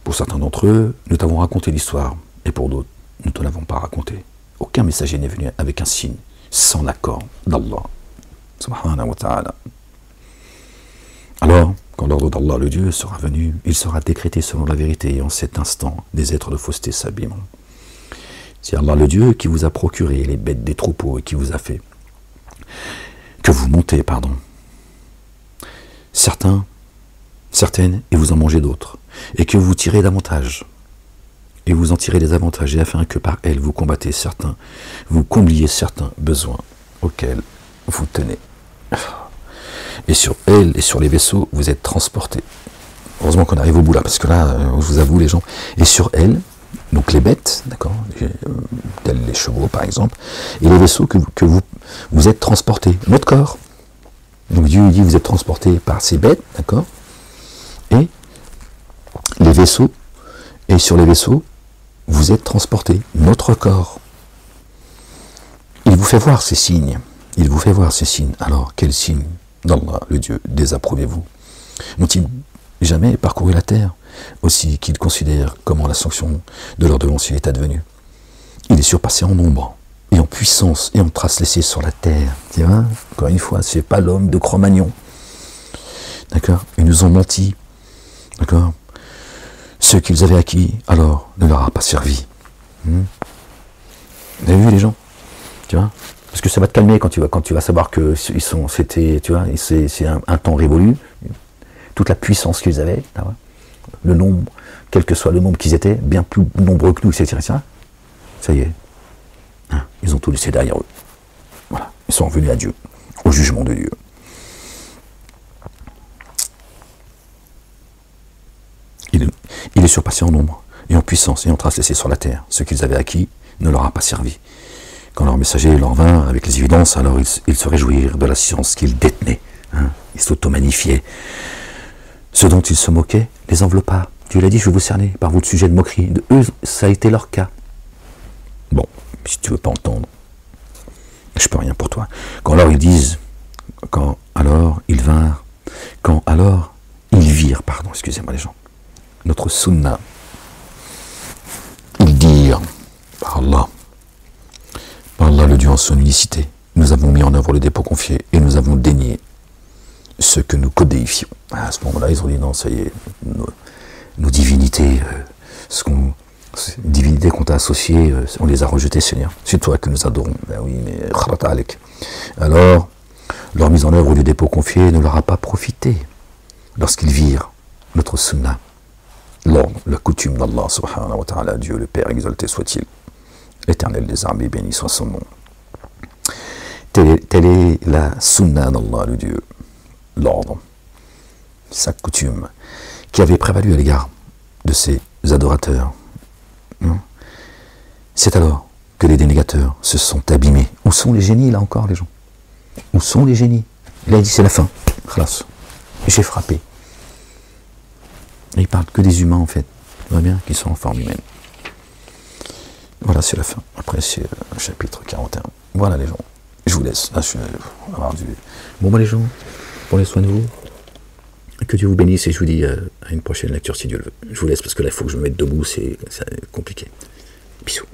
Pour certains d'entre eux, nous t'avons raconté l'histoire, et pour d'autres, nous ne te l'avons pas raconté. Aucun messager n'est venu avec un signe, sans l'accord d'Allah. Subhanahu wa ta'ala. Alors, quand l'ordre d'Allah le Dieu sera venu, il sera décrété selon la vérité, et en cet instant, des êtres de fausseté s'abîmeront. C'est Allah le Dieu qui vous a procuré les bêtes des troupeaux et qui vous a fait que vous montez, certaines, et vous en mangez d'autres, et que vous tirez davantage, et vous en tirez des avantages, et afin que par elles vous combattez certains, vous combliez certains besoins auxquels vous tenez. Et sur elles et sur les vaisseaux, vous êtes transportés. Heureusement qu'on arrive au bout là, parce que là, je vous avoue les gens, et sur elles, donc les bêtes, d'accord, tels les chevaux par exemple, et les vaisseaux que vous êtes transportés, notre corps. Donc Dieu dit vous êtes transportés par ces bêtes, d'accord, et les vaisseaux, et sur les vaisseaux, vous êtes transportés, notre corps. Il vous fait voir ces signes. Alors, quels signes d'Allah, le Dieu, désapprouvez-vous? N'ont-ils jamais parcouru la terre? Aussi qu'ils considèrent comment la sanction de leur devancier est advenue. Il est surpassé en nombre, et en puissance, et en traces laissées sur la terre. Tu vois, encore une fois, c'est pas l'homme de Cro-Magnon. D'accord? Ils nous ont menti. D'accord? Ce qu'ils avaient acquis, alors, ne leur a pas servi. Vous avez vu les gens? Tu vois? Parce que ça va te calmer quand tu vas savoir que c'était, tu vois, c'est un temps révolu. Toute la puissance qu'ils avaient, le nombre, quel que soit le nombre qu'ils étaient, bien plus nombreux que nous, etc. Ça y est, ils ont tout laissé derrière eux. Voilà, ils sont revenus à Dieu, au jugement de Dieu. Il est surpassé en nombre, et en puissance, et en traces laissées sur la terre. Ce qu'ils avaient acquis ne leur a pas servi. Quand leur messager leur vint avec les évidences, alors ils se réjouirent de la science qu'ils détenaient. Hein. Ils s'auto-magnifiaient. Ce dont ils se moquaient les enveloppa. Dieu l'a dit, je vais vous cerner par votre sujet de moquerie. De eux, ça a été leur cas. Bon, si tu veux pas entendre, je peux rien pour toi. Quand alors ils disent, quand alors ils vinrent, quand alors ils virent, pardon, excusez-moi les gens, notre sunna, ils dirent, par Allah le Dieu en son unicité, nous avons mis en œuvre le dépôt confié et nous avons dénié ce que nous codéifions. À ce moment-là, ils ont dit non, ça y est, nos divinités, divinités qu'on t'a associées, on les a rejetées, Seigneur. C'est toi que nous adorons. Ben oui, mais alors, leur mise en œuvre du dépôt confié ne leur a pas profité lorsqu'ils virent notre sunna, l'ordre, la coutume d'Allah subhanahu wa ta'ala, Dieu le Père exalté soit-il, l'Éternel des armées, béni soit son nom. Telle est la sunna d'Allah, le Dieu, l'ordre, sa coutume, qui avait prévalu à l'égard de ses adorateurs. C'est alors que les dénégateurs se sont abîmés. Où sont les génies, là encore, les gens? Où sont les génies? Il a dit, c'est la fin. Khalas. J'ai frappé. Et il parle que des humains, en fait. On voit bien qu'ils sont en forme humaine. Voilà, c'est la fin. Après, c'est le chapitre 41. Voilà, les gens. Je vous laisse. Là, je vais avoir du... Bon, les gens, prenez soin de vous. Que Dieu vous bénisse et je vous dis à une prochaine lecture si Dieu le veut. Je vous laisse parce que là, il faut que je me mette debout, c'est compliqué. Bisous.